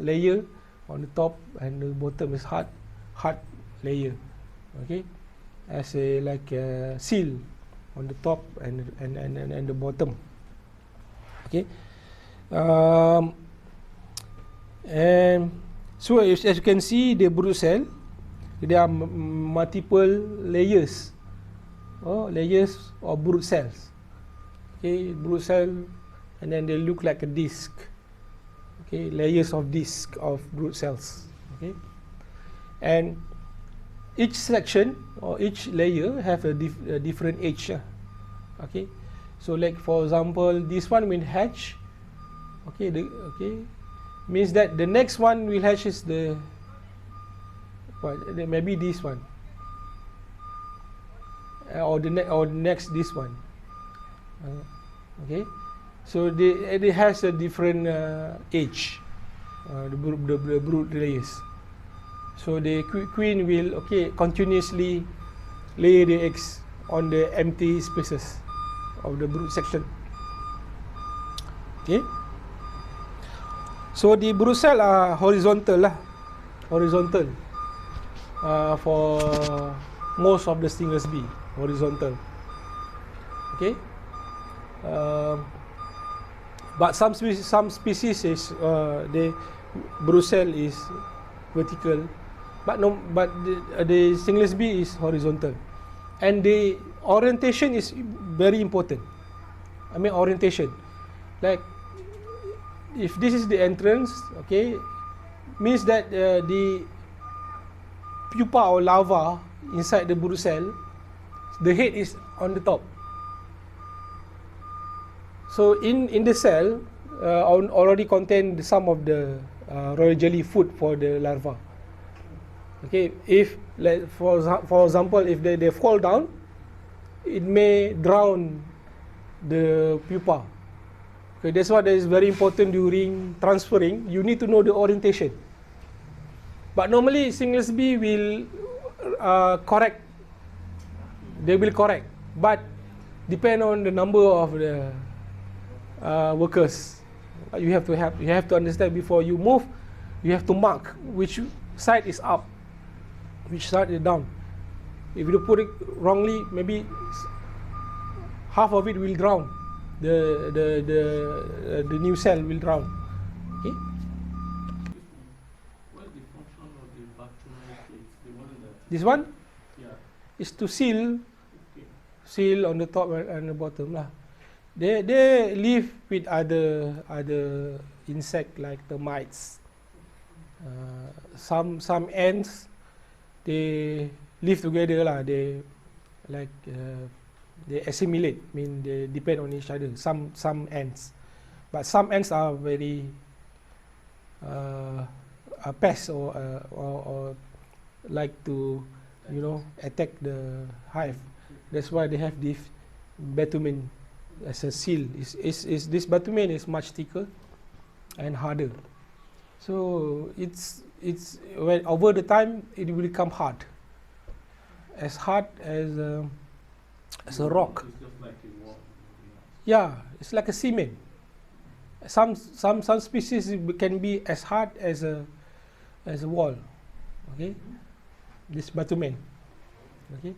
layer on the top, and the bottom is hard layer. Okay, as a like a seal on the top and the bottom. Okay, and so as you can see, the brood cell, there are multiple layers of brood cells. Okay, brood cell, and then they look like a disc. Okay, layers of disc of brood cells. Okay, and each section or each layer have a different age. Okay, so like for example, this one will hatch. Okay, means that the next one will hatch is the maybe this one, or the next this one. Okay, so it has a different age, the brood layers. So the queen will continuously lay the eggs on the empty spaces of the brood section. Okay, so the brood cell are horizontal for most of the stingless bee, horizontal. Okay, but some species is the brood cell is vertical, but the stingless bee is horizontal, and the orientation is very important. I mean orientation, like if this is the entrance, okay, means that the pupa or larva inside the brood cell, the head is on the top. So in the cell already contain some of the royal jelly food for the larva. Okay, if like for example, if they fall down, it may drown the pupa. Okay, that's why that is very important during transferring. You need to know the orientation. But normally stingless bee will correct. They will correct, but depend on the number of the workers. You have to understand before you move. You have to mark which side is up, which side is down. If you put it wrongly, maybe half of it will drown. The new cell will drown. Okay. What is the function of the vacuum plates? The one that This one yeah. is to seal on the top and the bottom lah. They live with other insect like termites, Some ants, they live together lah. They like they assimilate. I mean they depend on each other. Some ants, but some ants are very a pest or like to attack the hive. That's why they have this bitumen as a seal. This bitumen is much thicker and harder. So it's when over the time it will become hard as a rock. It's just like a wall. Yeah, it's like a cement. Some species can be as hard as a wall. Okay, this bitumen. Okay,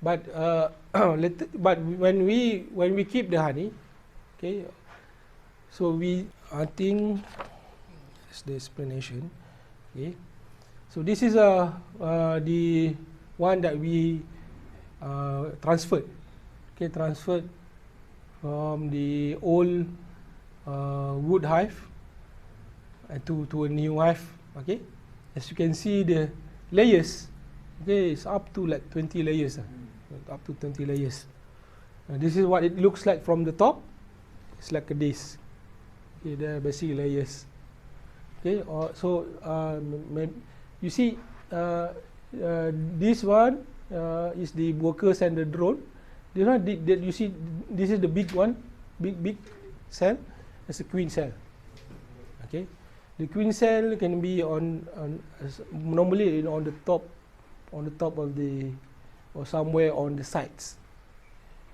but but when we keep the honey, okay, so I think that's the explanation. Okay, so this is the one that we transferred. Okay, transferred from the old wood hive to a new hive. Okay, as you can see the layers, okay, it's up to like 20 layers, up to 20 layers. This is what it looks like from the top. It's like a disc. Okay, there are basically layers. Okay, so you see this one is the workers and the drone. This one, you see, this is the big one, big cell. It's a queen cell. Okay, the queen cell can be normally on the top of the or somewhere on the sides.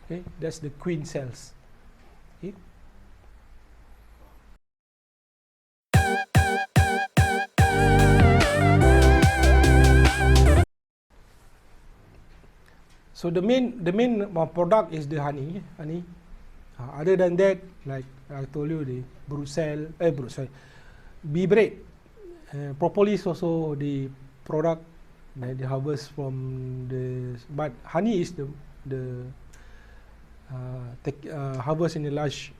Okay, that's the queen cells. Okay. So the main product is the honey. Other than that, like I told you, the bee bread. Propolis also the product that they harvest from the. But honey is the harvest in a large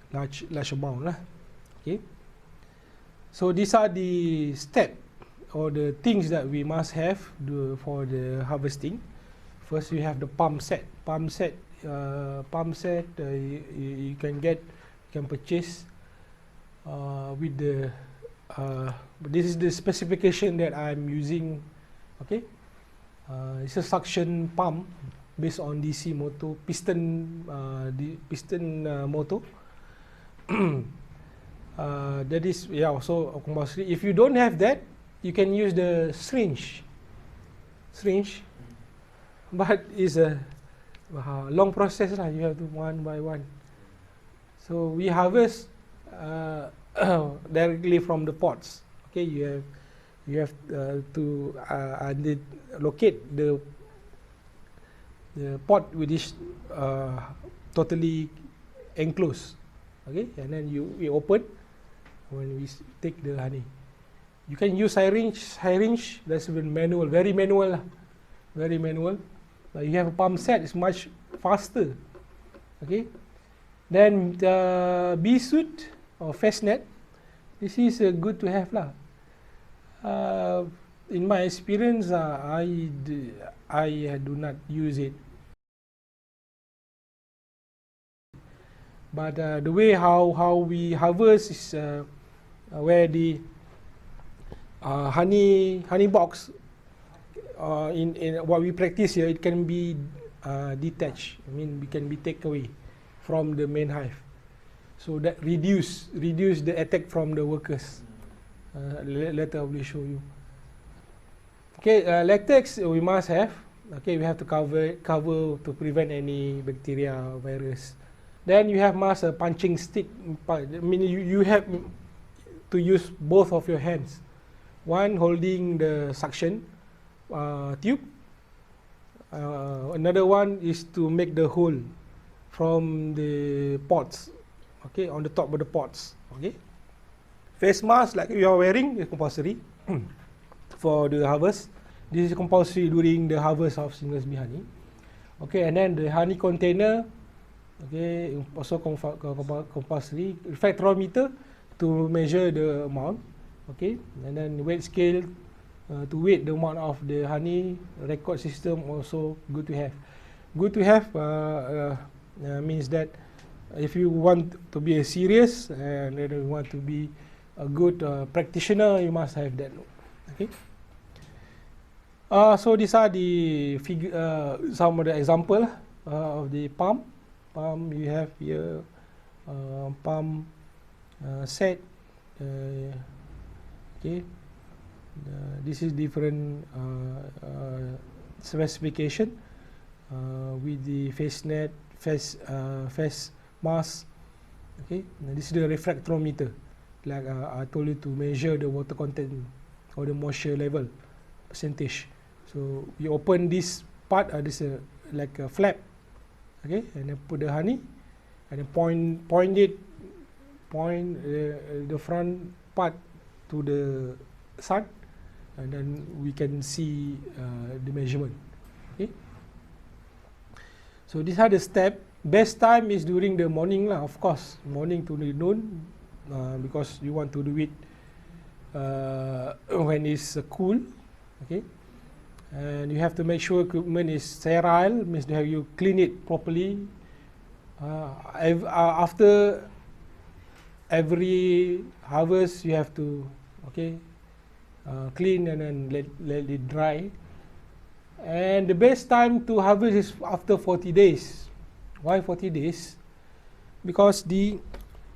amount lah. Okay. So these are the step or the things that we must have for the harvesting. First, you have the pump set. You can purchase with the. This is the specification that I'm using. Okay, it's a suction pump based on DC motor, piston motor. That is also compulsory. If you don't have that, you can use the syringe. But it's a long process lah. You have to one by one. So we harvest directly from the pots. Okay, you have to locate the pot which is totally enclosed. Okay, and then we open when we take the honey. You can use syringe. That's manual, very manual lah. Very manual. You have a pump set, it's much faster. Okay. Then the bee suit or face net, this is good to have lah. In my experience, I do not use it. But the way how we harvest is where the honey box. In what we practice here, it can be detached. I mean, it can be taken away from the main hive, so that reduce the attack from the workers. Later I will show you. Okay, latex we must have. Okay, we have to cover to prevent any bacteria, virus. Then you must a punching stick. I mean, you have to use both of your hands. One holding the suction tube. Another one is to make the hole from the pots. Okay, on the top of the pots. Okay. Face mask like you are wearing is compulsory for the harvest. This is compulsory during the harvest of stingless bee honey. Okay, and then the honey container. Okay, also compulsory. Refractometer to measure the amount. Okay, and then weight scale to weight the amount of the honey. Record system also good to have. Good to have means that if you want to be a serious and then you want to be a good practitioner, you must have that. Okay. So these are the some of the example of the pump. Pump you have here, pump set. Okay. This is different specification with the face net, face mask. Okay, now this is the refractometer. Like I told you to measure the water content or the moisture level percentage. So you open this part, this like a flap. Okay, and then put the honey, and then point the front part to the sun, and then we can see the measurement. Okay. So these are the steps. Best time is during the morning lah, of course, morning to the noon, because you want to do it when it's cool. Okay, and you have to make sure equipment is sterile, means you clean it properly. After every harvest, you have to clean and then let it dry. And the best time to harvest is after 40 days. Why 40 days? Because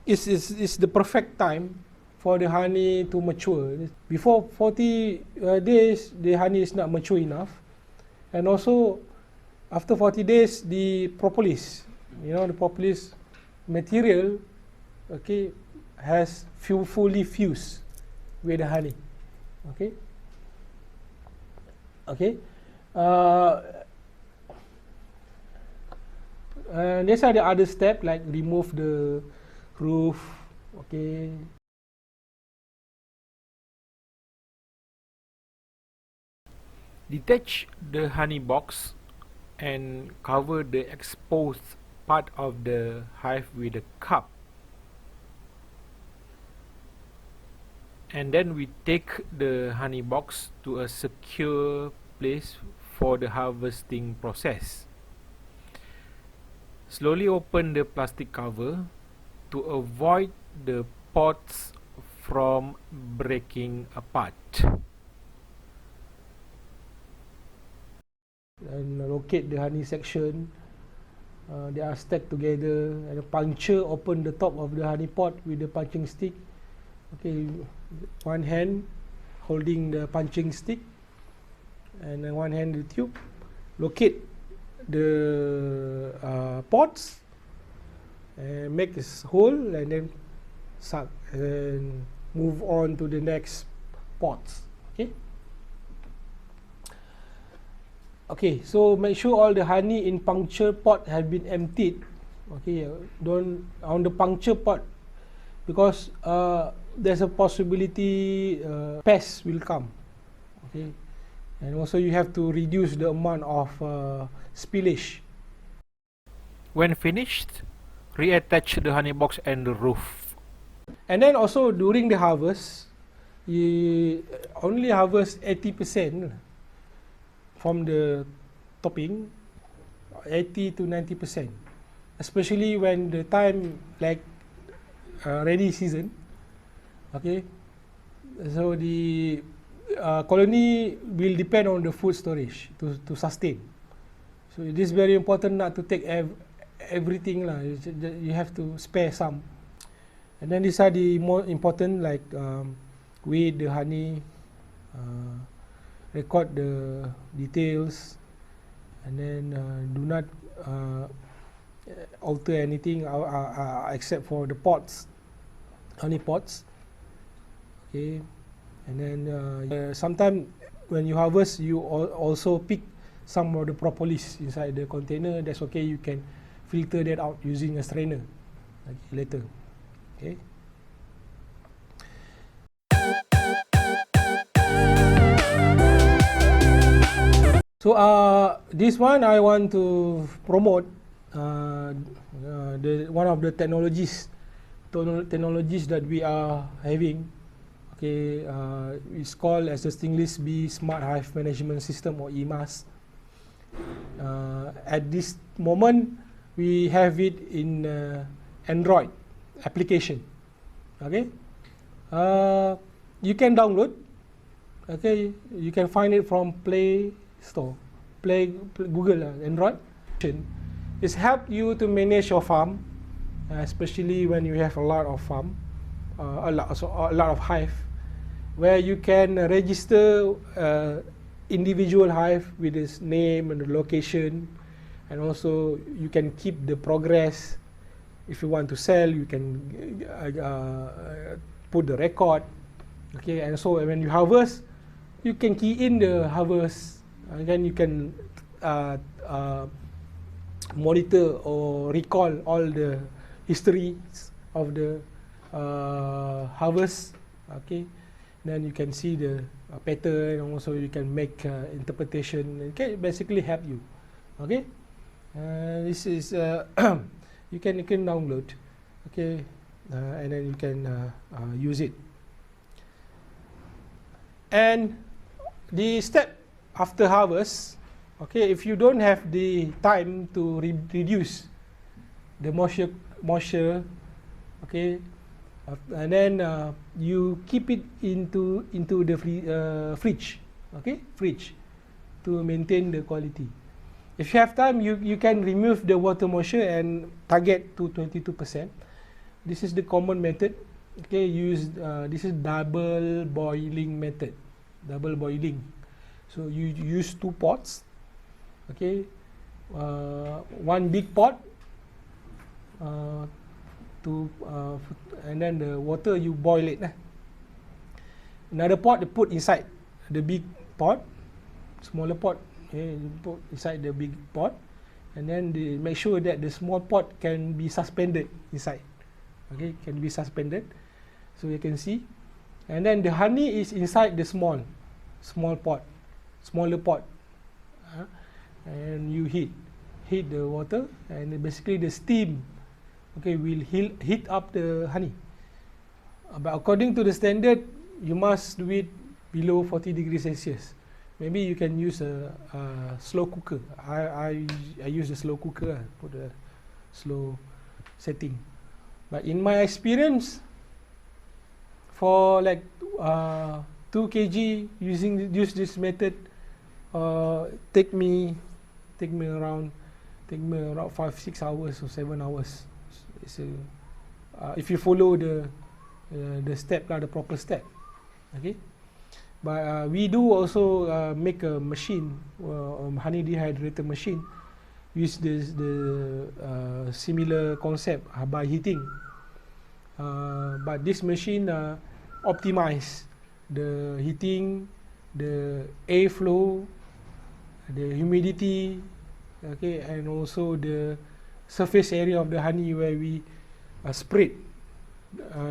it's the perfect time for the honey to mature. Before 40 days, the honey is not mature enough. And also, after 40 days, the propolis, the propolis material, has fully fused with the honey. These are the other steps, like remove the roof. Detach the honey box and cover the exposed part of the hive with a cup. And then we take the honey box to a secure place for the harvesting process. Slowly open the plastic cover to avoid the pods from breaking apart. And locate the honey section. They are stacked together, and puncture open the top of the honey pot with the punching stick. One hand holding the punching stick, and then one hand the tube. Locate the pots and make a hole, and then suck and move on to the next pots. So make sure all the honey in puncture pot have been emptied. Don't on the puncture pot, because there's a possibility pests will come. And also you have to reduce the amount of spillage. When finished, reattach the honey box and the roof. And then also during the harvest, you only harvest 80% from the topping, 80 to 90%, especially when the time like rainy season. So the colony will depend on the food storage to sustain. So it is very important not to take everything lah. You have to spare some. And then these are the more important, like weigh the honey, record the details, and then do not alter anything except for the pots, honey pots. And then sometimes when you harvest, you also pick some of the propolis inside the container. That's okay. You can filter that out using a strainer later. So this one I want to promote one of the technologies that we are having. Okay, it's called as the Stingless Bee Smart Hive Management System, or EMAS. At this moment, we have it in Android application. Okay, you can download. Okay, you can find it from Play Store, Google Android. It's helped you to manage your farm, especially when you have a lot of farm, a lot of hive, where you can register individual hive with its name and the location, and also you can keep the progress. If you want to sell, you can put the record. Okay, and so when you harvest, you can key in the harvest, and then you can monitor or recall all the histories of the harvest. Okay, then you can see the pattern, and also you can make interpretation. It can basically help you. Okay, this is you can download. Okay, and then you can use it. And the step after harvest, okay, if you don't have the time to reduce the moisture, okay, and then you keep it into the fridge, okay, fridge, to maintain the quality. If you have time, you can remove the water moisture and target to 22%. This is the common method. Okay, this is double boiling method. Double boiling. So you use 2 pots. Okay, one big pot, and then the water you boil it. Another pot you put inside the big pot, smaller pot. Okay, you put inside the big pot, and then make sure that the small pot can be suspended inside. Okay, can be suspended, so you can see. And then the honey is inside the smaller pot, and you heat the water, and basically the steam, okay, will heat up the honey. But according to the standard, you must do it below 40 degrees Celsius. Maybe you can use a slow cooker. I use the slow cooker, put the slow setting. But in my experience, for like 2 kg use this method, take me around 5-6 hours or 7 hours. It's if you follow the step, the proper step. Okay. But we do also make a machine, honey dehydrator machine, use the similar concept by heating. But this machine optimize the heating, the airflow, the humidity, okay, and also the surface area of the honey, where we spread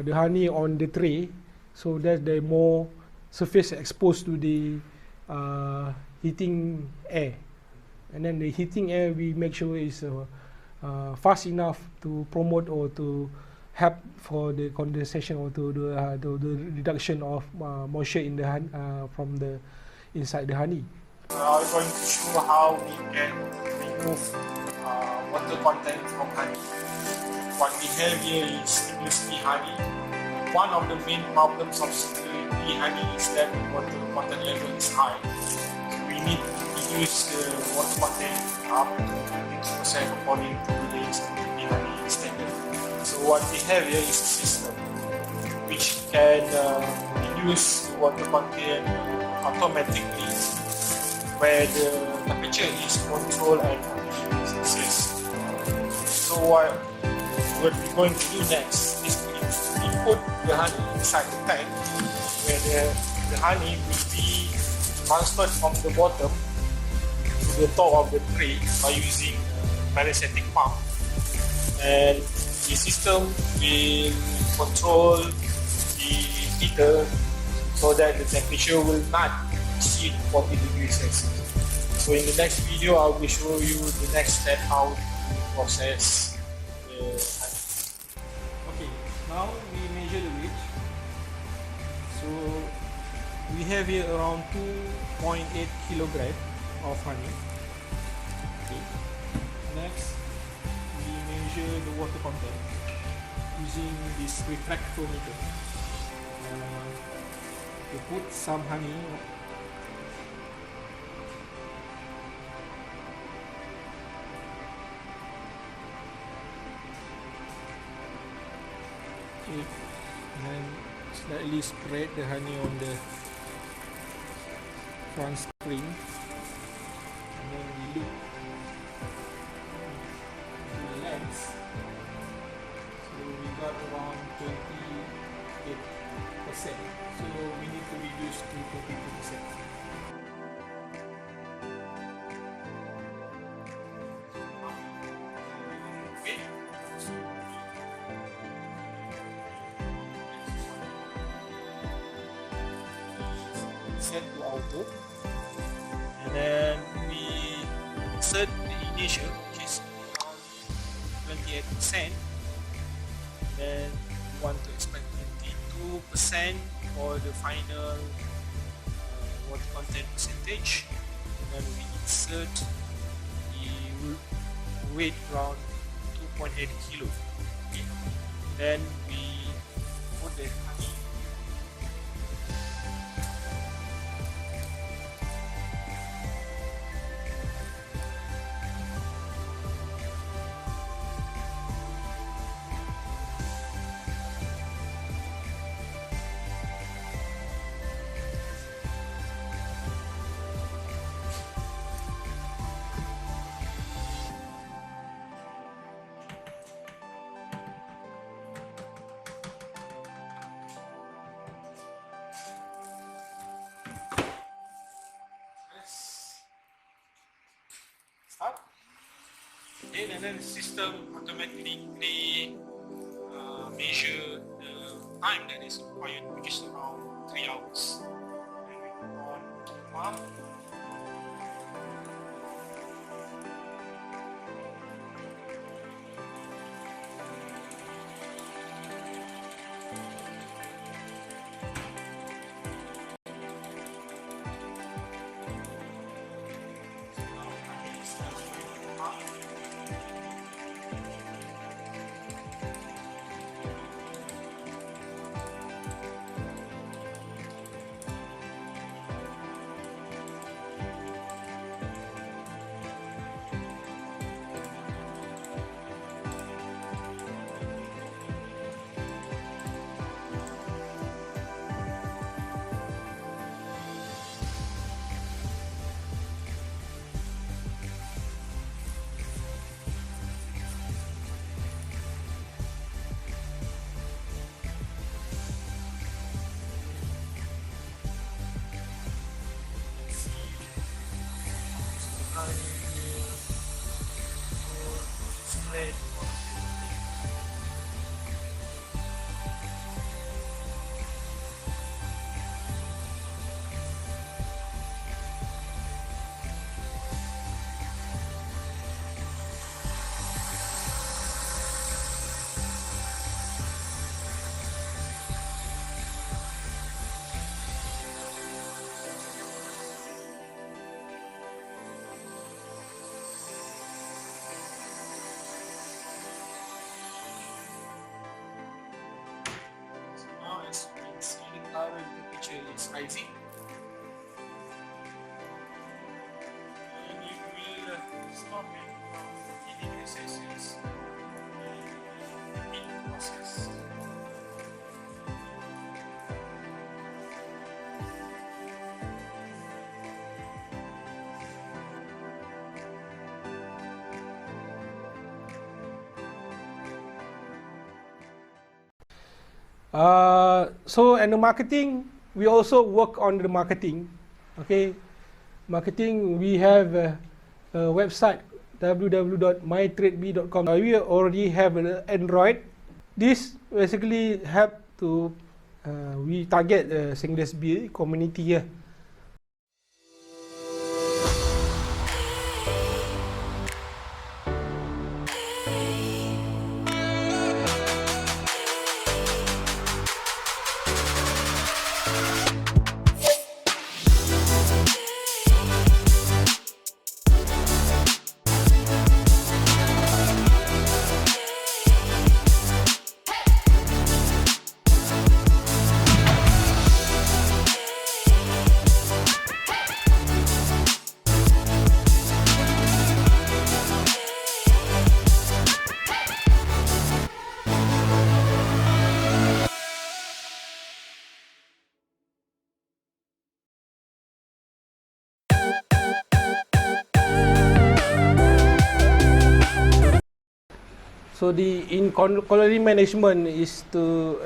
the honey on the tray, so that the more surface exposed to the heating air, and then the heating air we make sure is fast enough to promote or to help for the condensation, or to the reduction of moisture in the from the inside the honey. I'm going to show how we can remove water content from honey. What we have here is stinglessbeehoney. One of the main problems of stinglessbeehoney is that the water content level is high. So we need to reduce the water content up to 20% according to the stinglessbeehoney standard. So what we have here is a system which can reduce the water content automatically, where the temperature is controlled at 40 Celsius. So what we're going to do next is to input the honey inside the tank, where the honey will be transferred from the bottom to the top of the tray by using a parasitic pump, and the system will control the heater so that the temperature will not exceed 40 degrees Celsius. So in the next video, I will show you the next step, how to process the honey. Okay, now we measure the weight. So So we have here around 2.8 kilogram of honey. Okay. Next, we measure the water content using this refractometer. We put some honey. Okay. And then slightly spread the honey on the front screen, and then we look to the lens. So we got around 28%. So we need to reduce to 22%. Okay. Set to auto, and then we insert the initial, which is around 28%. Then we want to expect 22% for the final water content percentage. And then we insert the weight around 2.8 kilo. Okay. Then we put the honey. Start. Okay, and then the system automatically measure the time that is required, which is around 3 hours. And we put on the pump. Current temperature is rising, and you will stop it from 80 degrees Celsius in the process. So and the marketing, we also work on the marketing. Okay, marketing, we have a website www.mytradebee.com. We already have an Android. This basically help to we target the stingless bee community here. So the colony management is to,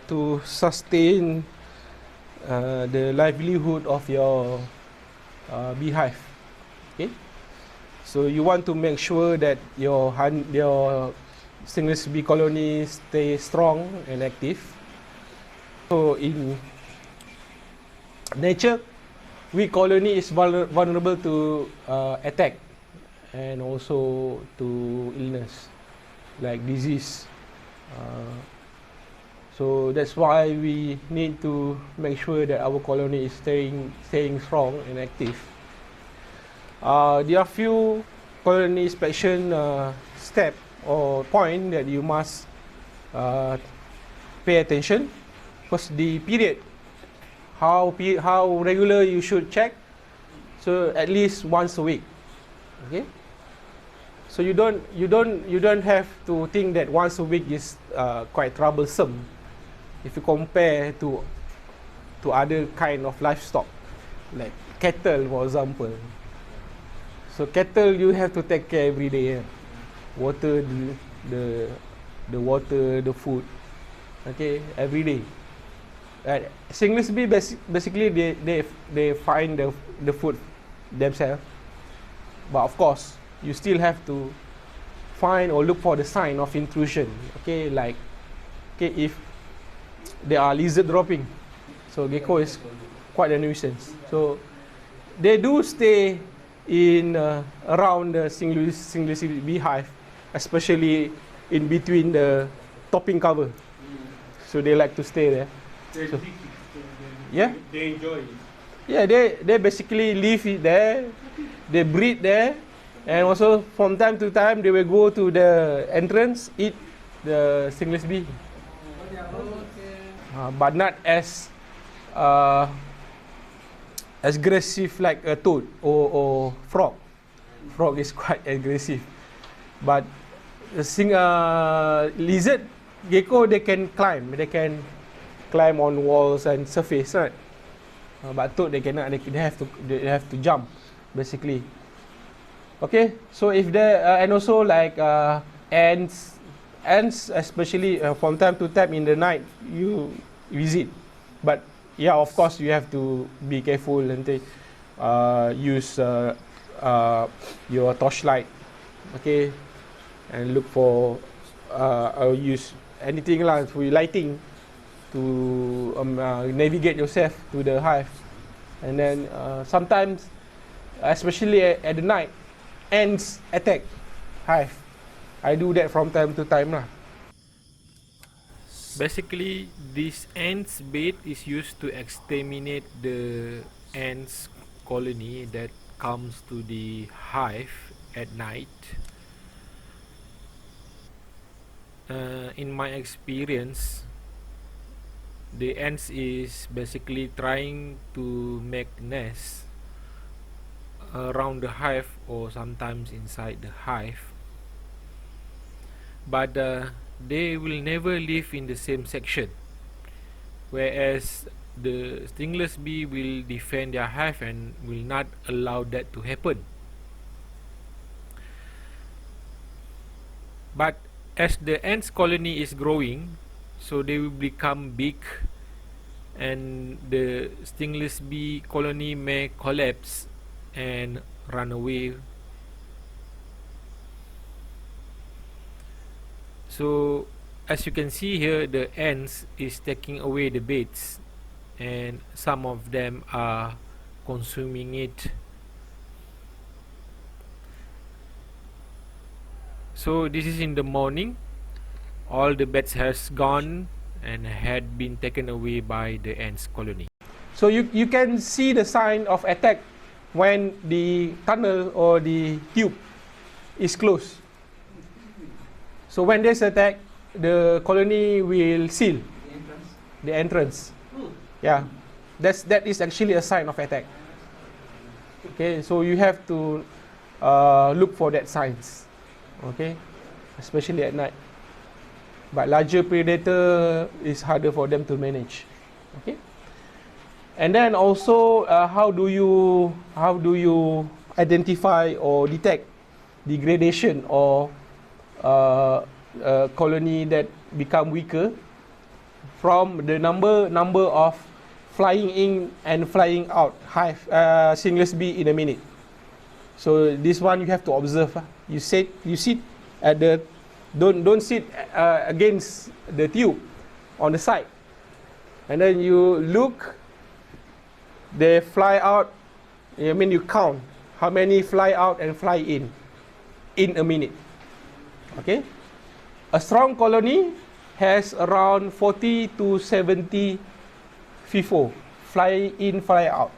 to sustain the livelihood of your beehive. Okay. So you want to make sure that your stingless bee colony stay strong and active. So in nature, weak colony is vulnerable to attack and also to illness like disease. So that's why we need to make sure that our colony is staying strong and active. There are few colony inspection step or point that you must pay attention. First, the period, how regular you should check. So at least once a week. Okay. So you don't have to think that once a week is quite troublesome if you compare to other kind of livestock like cattle, for example. So cattle you have to take care every day. Water the water, the food. Okay, every day. Stingless bee basically they find the food themselves. But of course, you still have to find or look for the sign of intrusion. Okay, like if there are lizard dropping, so gecko is quite a nuisance. So they do stay in around the stingless beehive, especially in between the topping cover. So they like to stay there. So, yeah. They enjoy it. Yeah, they basically live it there. They breed there, and also from time to time they will go to the entrance, eat the stingless bee. But not as aggressive like a toad or frog. Frog is quite aggressive, but lizard, gecko, they can climb on walls and surface, right? But toad they cannot. They have to jump, basically. Okay, so if they and also like ants especially from time to time in the night you visit, but yeah, of course you have to be careful and use your torchlight, okay, and look for or use anything like for lighting to navigate yourself to the hive. And then sometimes, especially at the night, ants attack hive. I do that from time to time lah. Basically, this ants bait is used to exterminate the ants colony that comes to the hive at night. In my experience, the ants is basically trying to make nests around the hive or sometimes inside the hive, but they will never live in the same section, whereas the stingless bee will defend their hive and will not allow that to happen. But as the ants colony is growing, so they will become big, and the stingless bee colony may collapse and run away. So as you can see here, the ants is taking away the baits, and some of them are consuming it. So this is in the morning. All the bats has gone and had been taken away by the ants colony. So you can see the sign of attack when the tunnel or the tube is closed. So when there's attack, the colony will seal the entrance. Yeah, that is actually a sign of attack. Okay, so you have to look for that signs. Okay, especially at night. But larger predator is harder for them to manage. Okay, and then also how do you identify or detect degradation or colony that become weaker from the number of flying in and flying out hive stingless bee in a minute. So this one you have to observe. You sit at the don't sit against the tube on the side, and then you look. They fly out. I mean, you count how many fly out and fly in a minute. Okay, a strong colony has around 40 to 70 FIFO, fly in, fly out.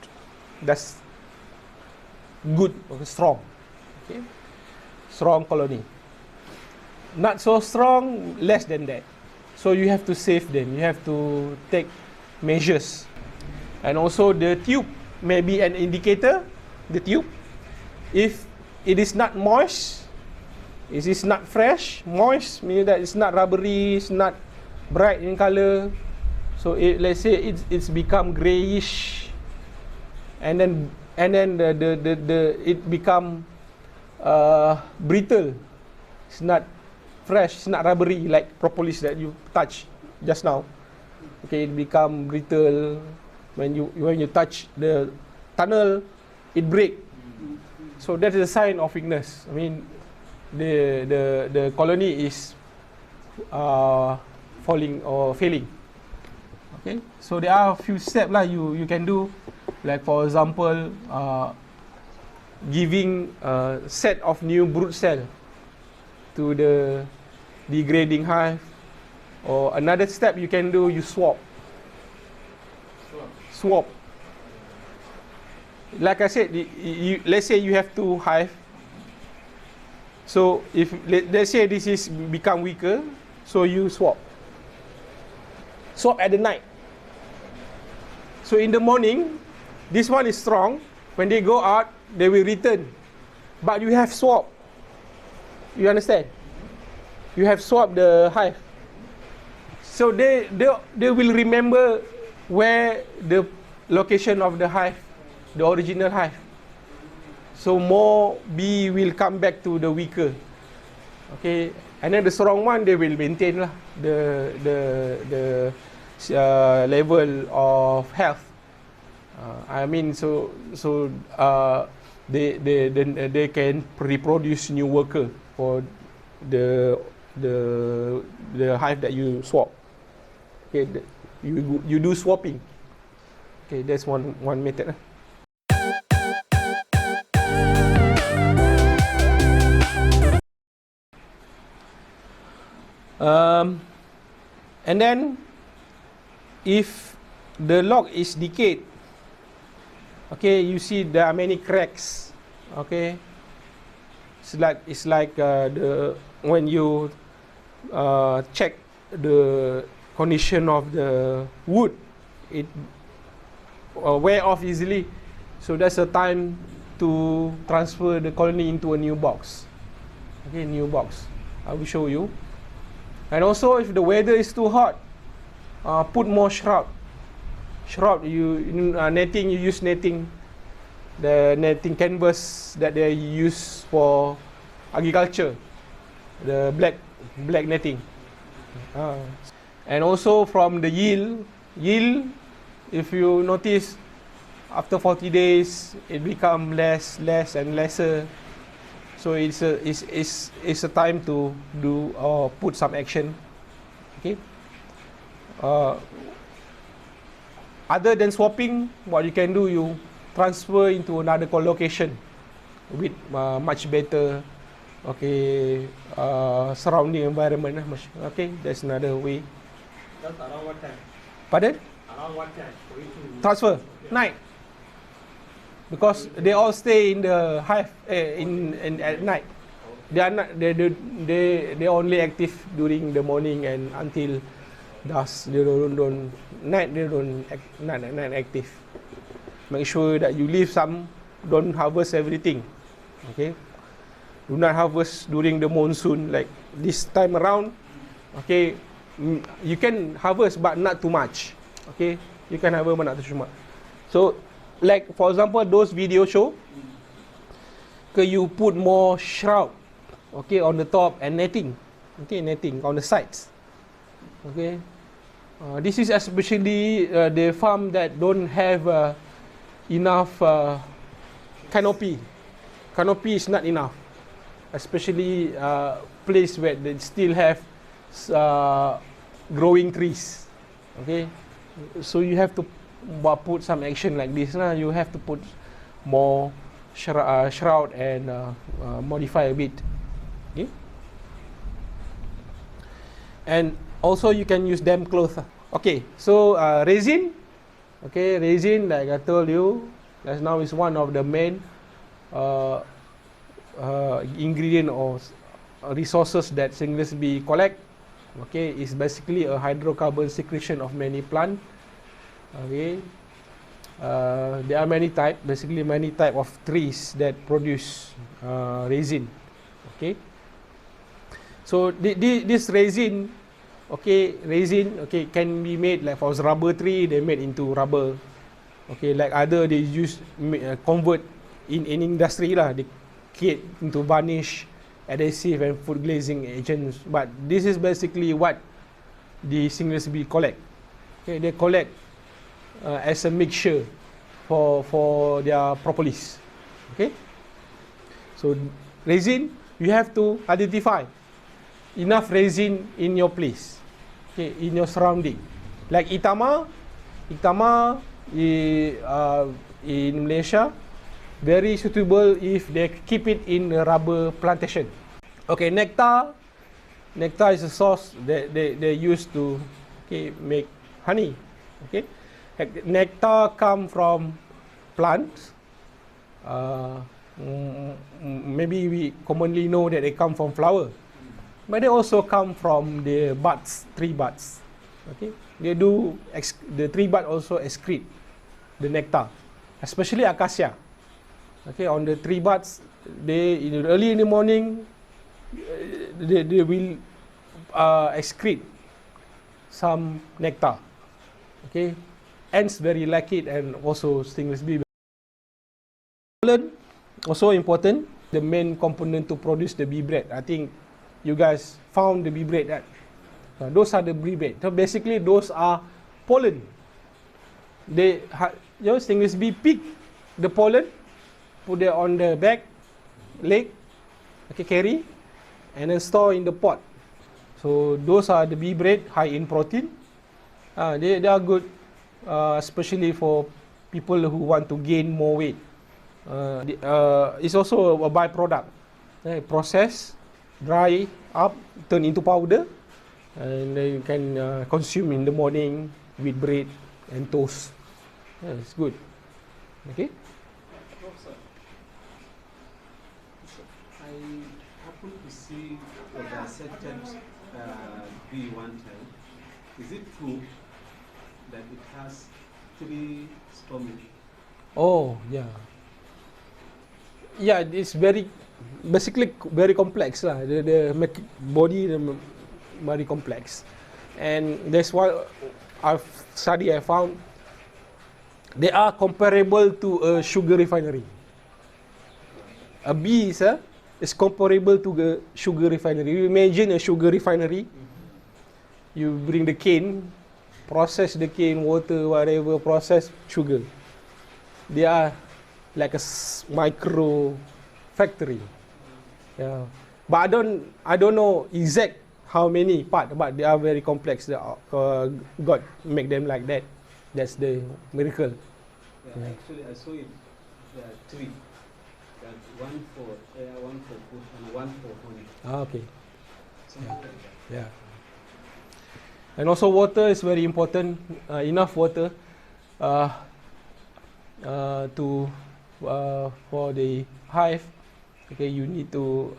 That's good, strong. Okay, strong colony. Not so strong, less than that. So you have to save them. You have to take measures. And also the tube may be an indicator. The tube, if it is not moist, it is not fresh. Moist means that it's not rubbery, it's not bright in color. So let's say it's become grayish, and then it become brittle. It's not fresh, it's not rubbery like propolis that you touch just now. Okay, it become brittle. When you touch the tunnel, it break. So that is a sign of weakness. I mean, the colony is falling or failing. Okay, so there are a few steps like you can do, like for example, giving a set of new brood cell to the degrading hive, or another step you can do, you swap. Like I said, let's say you have 2 hive. So if let's say this is become weaker, so you swap at the night. So in the morning, this one is strong. When they go out, they will return. But you have swap. You understand? You have swapped the hive. So they will remember where the location of the hive, the original hive. So more bee will come back to the weaker. Okay, and then the strong one, they will maintain lah the level of health. I mean, they can reproduce new worker for the hive that you swap. Okay, you do swapping. Okay, that's one method. And then if the log is decayed, okay, you see there are many cracks. Okay, it's like when you check the condition of the wood, it wear off easily. So that's a time to transfer the colony into a new box. Okay, new box. I will show you. And also, if the weather is too hot, put more shroud. Netting. You use netting. The netting canvas that they use for agriculture. The black netting. And also from the yield, if you notice, after 40 days, it become less and lesser. So it's a time to do or put some action. Okay. Other than swapping, what you can do, you transfer into another location with much better, okay, surrounding environment. Okay, that's another way. That's around what time? Pardon? Around what time for you to Transfer. Okay. Night. Because they all stay in the hive in at night. They are not. They only active during the morning and until dusk. They don't night. They don't night active. Make sure that you leave some. Don't harvest everything. Okay. Do not harvest during the monsoon like this time around. Okay. You can harvest but not too much. Okay. You can harvest but not too much. So, like for example, those video show, you put more shroud. okay, on the top, and netting, okay, netting on the sides, okay. This is especially the farm that don't have enough canopy. Canopy is not enough, especially place where they still have growing trees. Okay, so you have to put some action like this. You have to put more shroud and modify a bit. Okay, and also you can use damp cloth. Okay, so resin. Okay, resin, like I told you, just now is one of the main ingredient or resources that stingless bee collect. Okay, it's basically a hydrocarbon secretion of many plant. Okay, there are many type, basically many type of trees that produce resin. Okay, so this resin, okay, can be made like for rubber tree, they made into rubber. Okay, like other they use convert in industry lah, they create into varnish, adhesive and food glazing agents. But this is basically what the stingless bee collect. Okay, they collect as a mixture for their propolis. Okay, so resin, you have to identify enough resin in your place, okay, in your surrounding. Like Itama in Malaysia, very suitable if they keep it in a rubber plantation. Okay, Nectar is a source that they use to, okay, make honey. Okay, Nectar come from plants. Maybe we commonly know that they come from flower, but they also come from the buds, tree buds. Okay, they do the tree bud also excrete the nectar, especially acacia. Okay, on the tree buds, they early in the morning, they will excrete some nectar. Okay, ants very like it, and also stingless bee. Pollen also important, the main component to produce the bee bread. I think you guys found the bee bread, right? Those are the bee bread. So basically, those are pollen. Stingless bee pick the pollen, put it on the back, leg, okay, carry, and then store in the pot. So those are the bee bread, high in protein. They are good, especially for people who want to gain more weight. It's also a byproduct. Process, dry up, turn into powder, and then you can consume in the morning with bread and toast. It's good. Okay. I happen to see the dissected bee one time. Is it true that it has 3 stomach? Oh, yeah. Yeah, it's basically very complex lah. The body very complex, and that's why I found they are comparable to a sugar refinery. A bee is comparable to the sugar refinery. You imagine a sugar refinery. You bring the cane, process the cane, water, whatever, process sugar. They are like a micro factory. Yeah, but I don't know exact how many part, but they are very complex. God make them like that. That's the miracle. Yeah. Actually, I saw it. There are 3. That one for air, one for food, and one for honey. Okay. Something like that. Yeah. And also water is very important. Enough water for the hive. Okay, you need to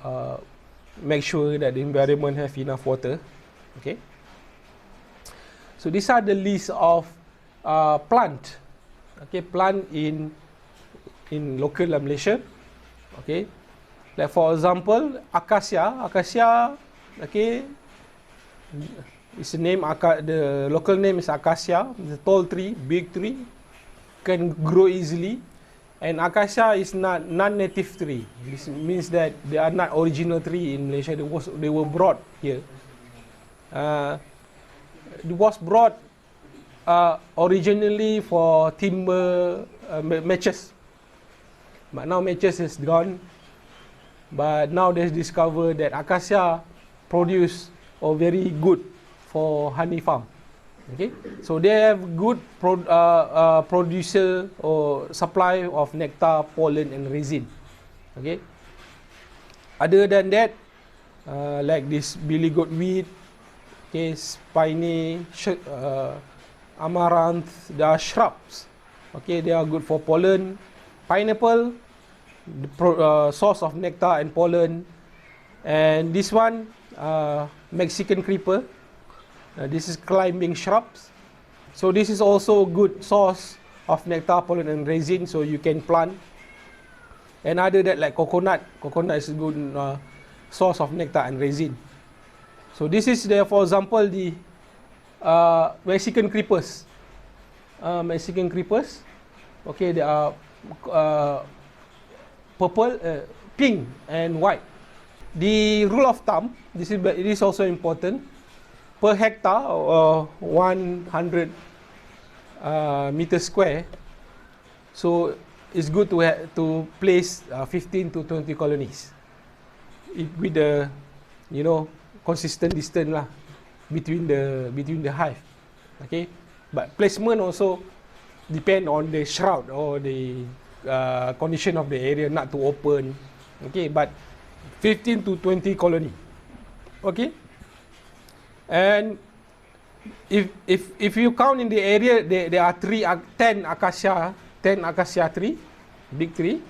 make sure that the environment have enough water. Okay. So these are the list of plant. Okay, plant in local Malaysia. Okay, like for example, acacia. Okay, it's the name. The local name is acacia. It's a tall tree, big tree, can grow easily. And acacia is not non-native tree. This means that they are not original tree in Malaysia. They were brought here. It was brought originally for timber matches, but now matches is gone. But now they discover that acacia produce or very good for honey farm. Okay, so they have good producer or supply of nectar, pollen, and resin. Okay. Other than that, like this billy goat weed, okay, spiny, amaranth, they are shrubs. Okay, they are good for pollen. Pineapple, the source of nectar and pollen. And this one, Mexican creeper. This is climbing shrubs. So this is also a good source of nectar, pollen, and resin, so you can plant. And other that, like coconut is a good source of nectar and resin. So this is there, for example, the Mexican creepers. Mexican creepers. Okay, they are purple, pink, and white. The rule of thumb, it is also important. Per hectare, 100 meter square. So it's good to place 15 to 20 colonies with the, consistent distance lah between the hive. Okay, but placement also depend on the shroud or the condition of the area, not too open. Okay, but 15 to 20 colony. Okay. And if you count in the area, there are 10 acacia tree, big tree.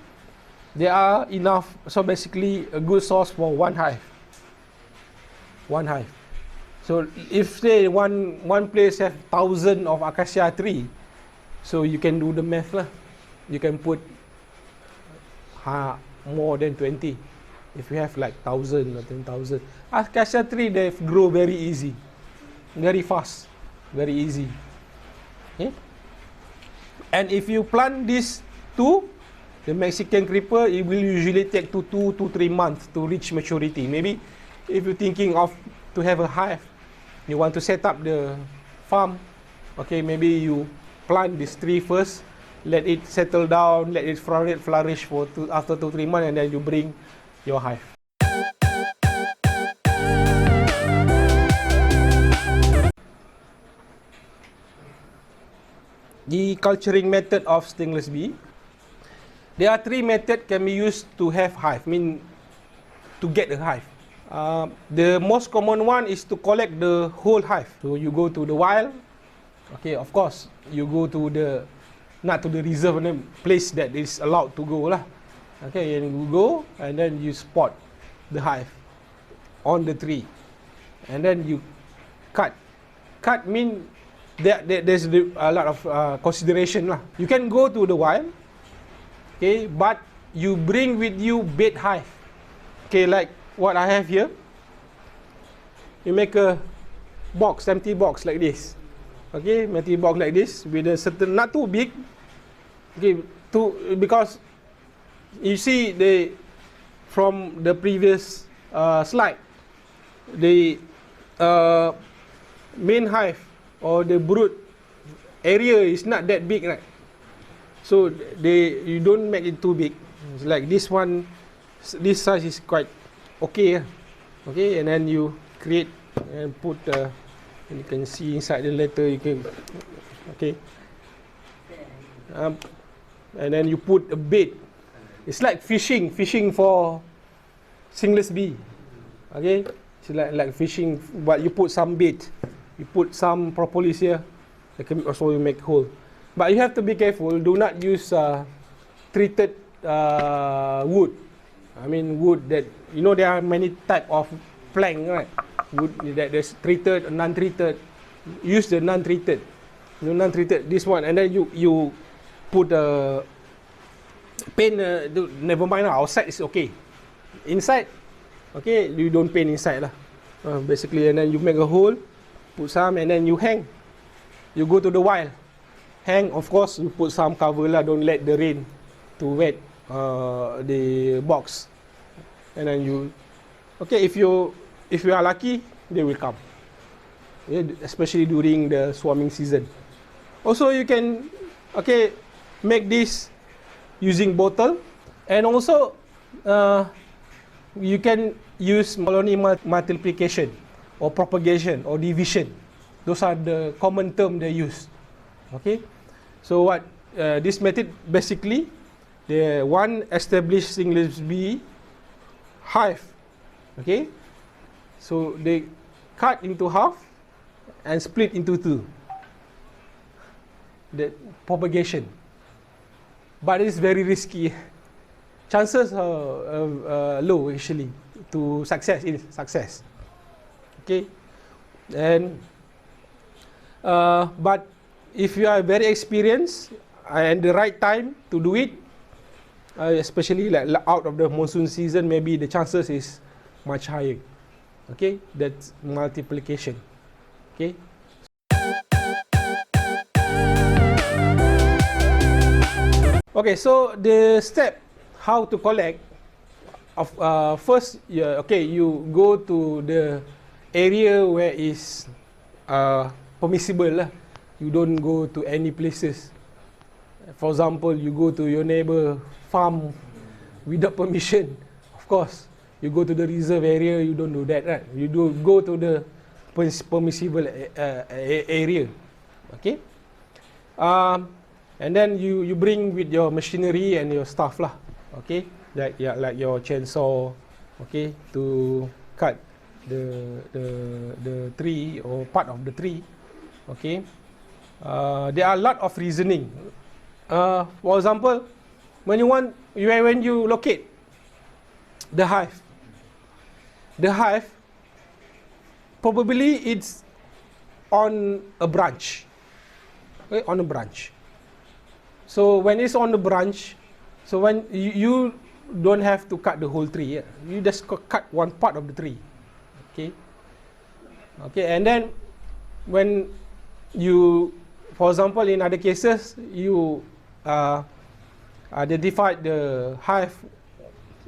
They are enough. So basically, a good source for one hive. One hive. So if say one place have 1,000 of acacia tree, so you can do the math lah. You can put more than 20. If you have like 1,000 or 10,000, acacia tree, they grow very easy, very fast, very easy. Okay? And if you plant this too, the Mexican creeper, it will usually take 2 to 3 months to reach maturity. Maybe if you're thinking of to have a hive, you want to set up the farm. Okay, maybe you plant this tree first, let it settle down, let it flourish for after 2-3 months, and then you bring your hive. The culturing method of stingless bee. There are 3 methods can be used to have hive, to get a hive. The most common one is to collect the whole hive. So you go to the wild. Okay, of course, you go to not to the reserve, place that is allowed to go lah. Okay, and you go and then you spot the hive on the tree, and then you cut. Cut mean there's a lot of consideration lah. You can go to the wild, okay, but you bring with you bed hive. Okay, like what I have here. You make a box, empty box like this. Okay, empty box like this with a certain, not too big. Okay, because you see from the previous slide, the main hive or the brood area is not that big, right? So you don't make it too big. It's like this one, this size is quite okay. Okay, and then you create and put. You can see inside the letter. You can, okay. And then you put a bait. It's like fishing for stingless bee. Okay, it's like fishing, but you put some bait, you put some propolis here. Also you make hole, but you have to be careful. Do not use treated wood. I mean wood that there are many type of plank, right? Wood that there's treated, non-treated. Use the non-treated. Non-treated this one, and then you put a paint. Never mind lah. Outside is okay. Inside, okay, you don't paint inside lah. Basically, and then you make a hole, put some, and then you hang. You go to the wild, hang. Of course, you put some cover lah. Don't let the rain to wet the box, and then you, okay, if you are lucky, they will come. Yeah, especially during the swarming season. Also, you can make this using bottle, and also you can use colony multiplication or propagation or division. Those are the common term they use. Okay, so what this method basically, the one established stingless bee hive. Okay, so they cut into half and split into two. The propagation, but it's very risky. Chances are low actually to success. Okay, and but if you are very experienced and the right time to do it, especially like out of the monsoon season, maybe the chances is much higher. Okay, that's multiplication. Okay. Okay, so the step how to collect of first, you go to the area where is permissible lah. You don't go to any places. For example, you go to your neighbor farm without permission. Of course, you go to the reserve area, you don't do that, right? You do go to the permissible area. Okay. And then you bring with your machinery and your stuff lah, okay, like your chainsaw, okay, to cut the tree or part of the tree, okay. There are a lot of reasoning. For example, when you locate the hive probably it's on a branch, okay, on a branch. So when it's on the branch, so when you don't have to cut the whole tree, yeah? You just cut one part of the tree, okay. Okay, and then when you, for example, in other cases, you identified the hive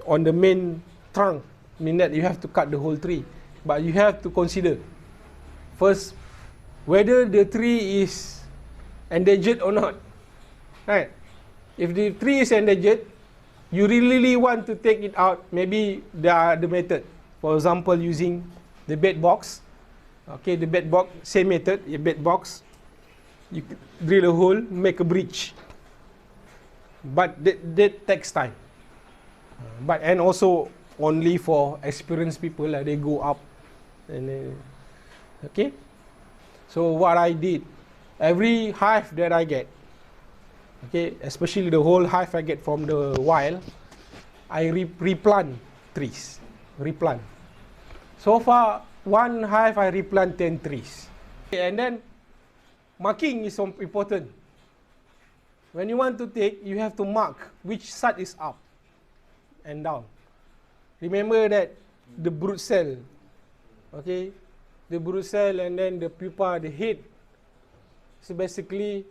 on the main trunk, mean that you have to cut the whole tree, but you have to consider first whether the tree is endangered or not. Right. If the tree is endangered, you really want to take it out. Maybe there are the method. For example, using the bed box. Okay, the bed box, same method. A bed box, you drill a hole, make a breach. But that takes time. And also only for experienced people, they go up. And okay. So what I did, every hive that I get, okay, especially the whole hive I get from the wild, I replant trees. Replant. So far, one hive I replant 10 trees. Okay, and then marking is important. When you want to take, you have to mark which side is up and down. Remember that the brood cell, okay, the brood cell and then the pupa, the head, so basically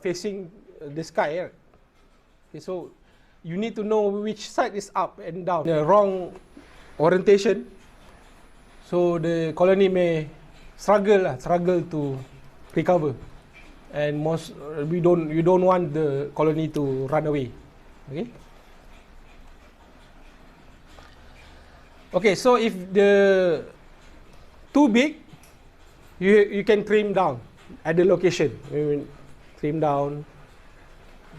facing the sky, right? Okay, so you need to know which side is up and down. The wrong orientation, so the colony may struggle to recover, and you don't want the colony to run away. Okay. Okay, so if the too big, you can trim down at the location. Trim down,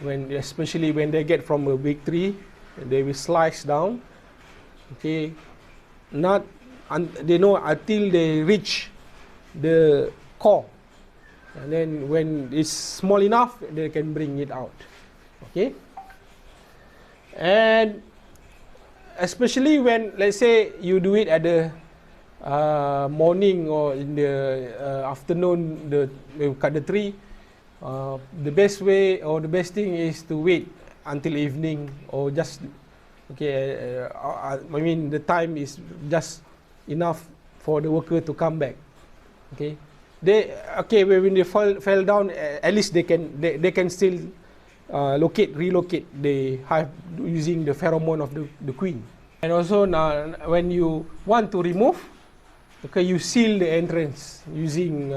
especially when they get from a big tree, they will slice down. Okay, they know until they reach the core, and then when it's small enough, they can bring it out. Okay, and especially when, let's say, you do it at the morning or in the afternoon, you cut the tree. The best way or the best thing is to wait until evening, or just I mean the time is just enough for the worker to come back. Okay, when they fell down, at least they can still relocate the hive using the pheromone of the queen. And also now, when you want to remove, okay, you seal the entrance using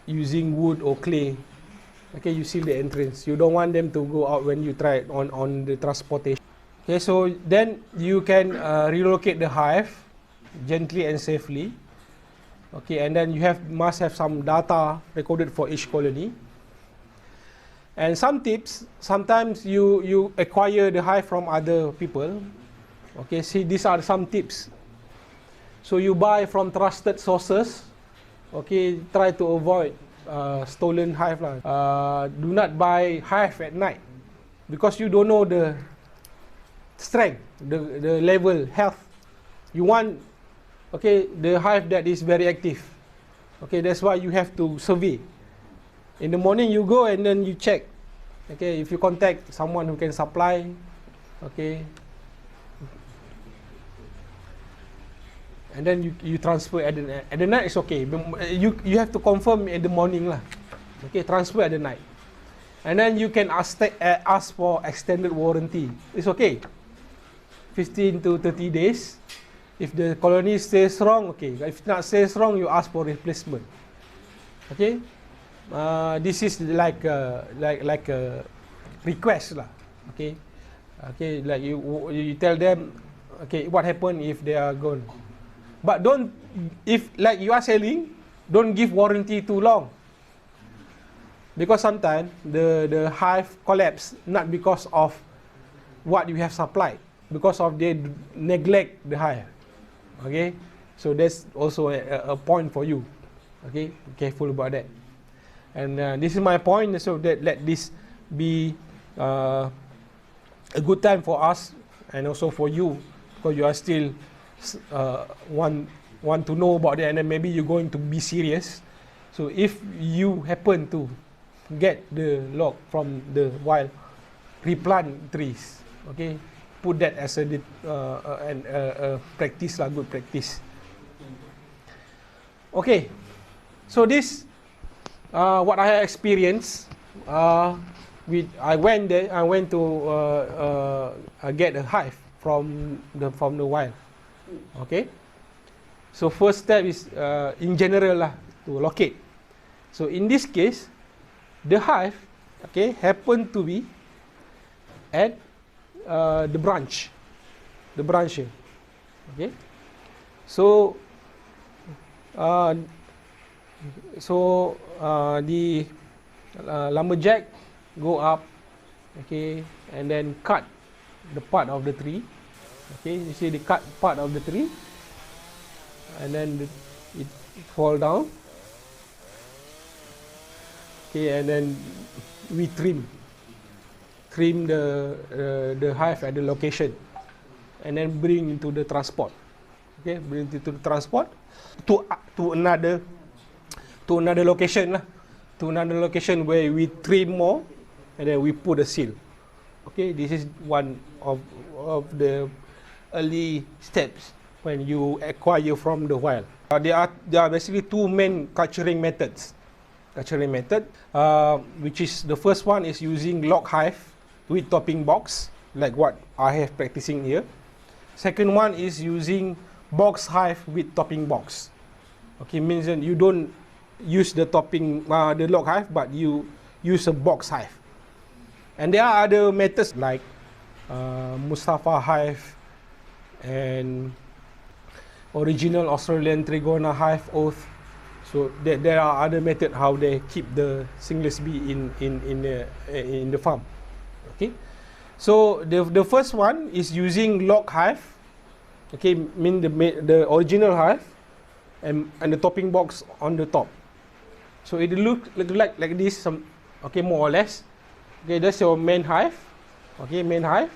using wood or clay. Okay, you seal the entrance. You don't want them to go out when you try it on the transportation. Okay, so then you can relocate the hive gently and safely. Okay, and then you must have some data recorded for each colony. And some tips, sometimes you acquire the hive from other people. Okay, see, these are some tips. So you buy from trusted sources. Okay, try to avoid stolen hive. Do not buy hive at night because you don't know the strength, the level, health. You want, okay, the hive that is very active. Okay, that's why you have to survey. In the morning you go and then you check. Okay, if you contact someone who can supply, okay, and then you transfer at the night is okay. You have to confirm in the morning lah. Okay, transfer at the night, and then you can ask for extended warranty. It's okay, 15 to 30 days. If the colony stays strong, okay. If not stays strong, you ask for replacement. Okay, this is like a request lah. Okay, okay, like you tell them, okay, what happen if they are gone. But don't, if like you are selling, don't give warranty too long. Because sometimes the hive collapse not because of what you have supplied, because of they neglect the hive. Okay, so that's also a point for you. Okay, be careful about that. And this is my point, so that let this be a good time for us and also for you, because you are still want to know about it, and then maybe you're going to be serious. So if you happen to get the log from the wild, replant trees. Okay, put that as a practice lah, good practice. Okay, so this what I experienced. I went there. I went to get a hive from the wild. Okay, so first step is in general lah, to locate. So in this case, the hive, okay, happened to be at the branch here. Okay, so the lumberjack go up, okay, and then cut the part of the tree. Okay, you see the cut part of the tree, and then it fall down. Okay, and then we trim the hive at the location, and then bring into the transport. Okay, bring into the transport to another location lah, to another location where we trim more, and then we put a seal. Okay, this is one of the early steps when you acquire from the wild. There are basically two main culturing methods. Which is the first one is using log hive with topping box, like what I have practicing here. Second one is using box hive with topping box. Okay, means that you don't use the topping the log hive, but you use a box hive. And there are other methods like Mustafa hive and original Australian Trigona hive oath. So there are other methods how they keep the stingless bee in the farm. Okay, so the first one is using log hive. Okay, mean the original hive and the topping box on the top. So it look like this, okay, more or less. Okay, that's your main hive. Okay, main hive.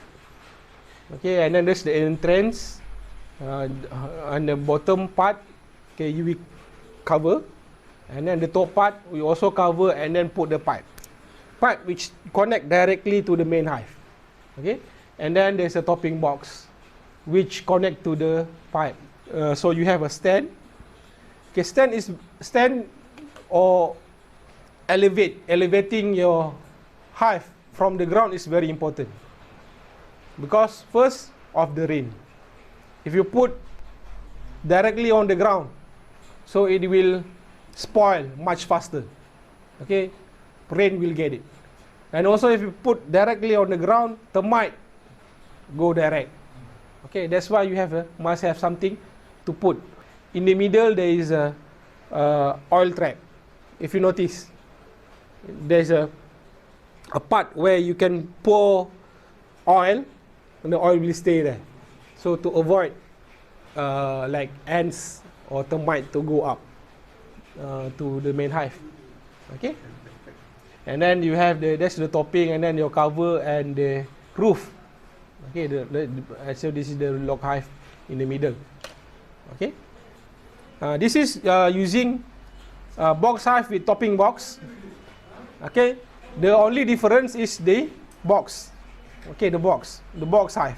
Okay, and then there's the entrance, and the bottom part. Okay, you will cover, and then the top part we also cover, and then put the pipe which connect directly to the main hive. Okay, and then there's a topping box which connect to the pipe. So you have a stand. Okay, stand or elevating your hive from the ground is very important, because first of the rain. If you put directly on the ground, so it will spoil much faster. Okay, rain will get it. And also if you put directly on the ground, termite go direct. Okay, that's why you must have something to put. In the middle there is a oil trap. If you notice, there's a part where you can pour oil and the oil will stay there. So to avoid like ants or termite to go up to the main hive. Okay, and then you have that's the topping, and then your cover and the roof. Okay, so this is the log hive in the middle. Okay, this is using box hive with topping box. Okay, the only difference is the box. Okay, the box hive.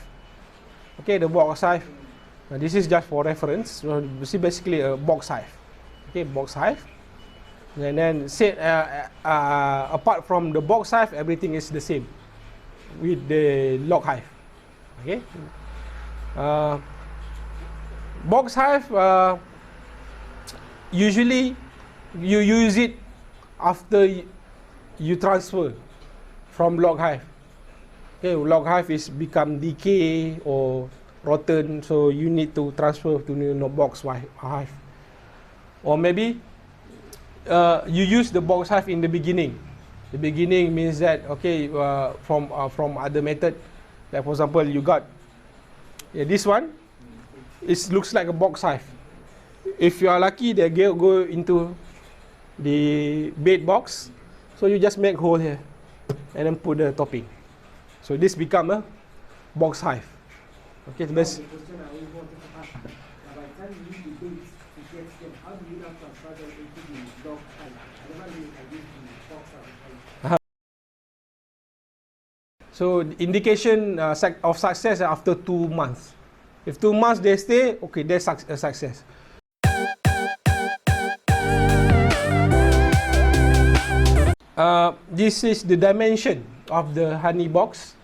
Okay, the box hive. This is just for reference. So this is basically a box hive. Okay, box hive. And then apart from the box hive, everything is the same with the log hive. Okay. Box hive, usually you use it after you transfer from log hive. Okay, log hive is become decay or rotten, so you need to transfer to box hive. Or maybe you use the box hive in the beginning. The beginning means that, okay, from other method, like for example, you got this one. It looks like a box hive. If you are lucky, they go into the bed box. So you just make hole here and then put the topping. So this become a box hive. Okay, the best. So indication of success after 2 months. If 2 months they stay, okay, that's a success. This is the dimension of the honey box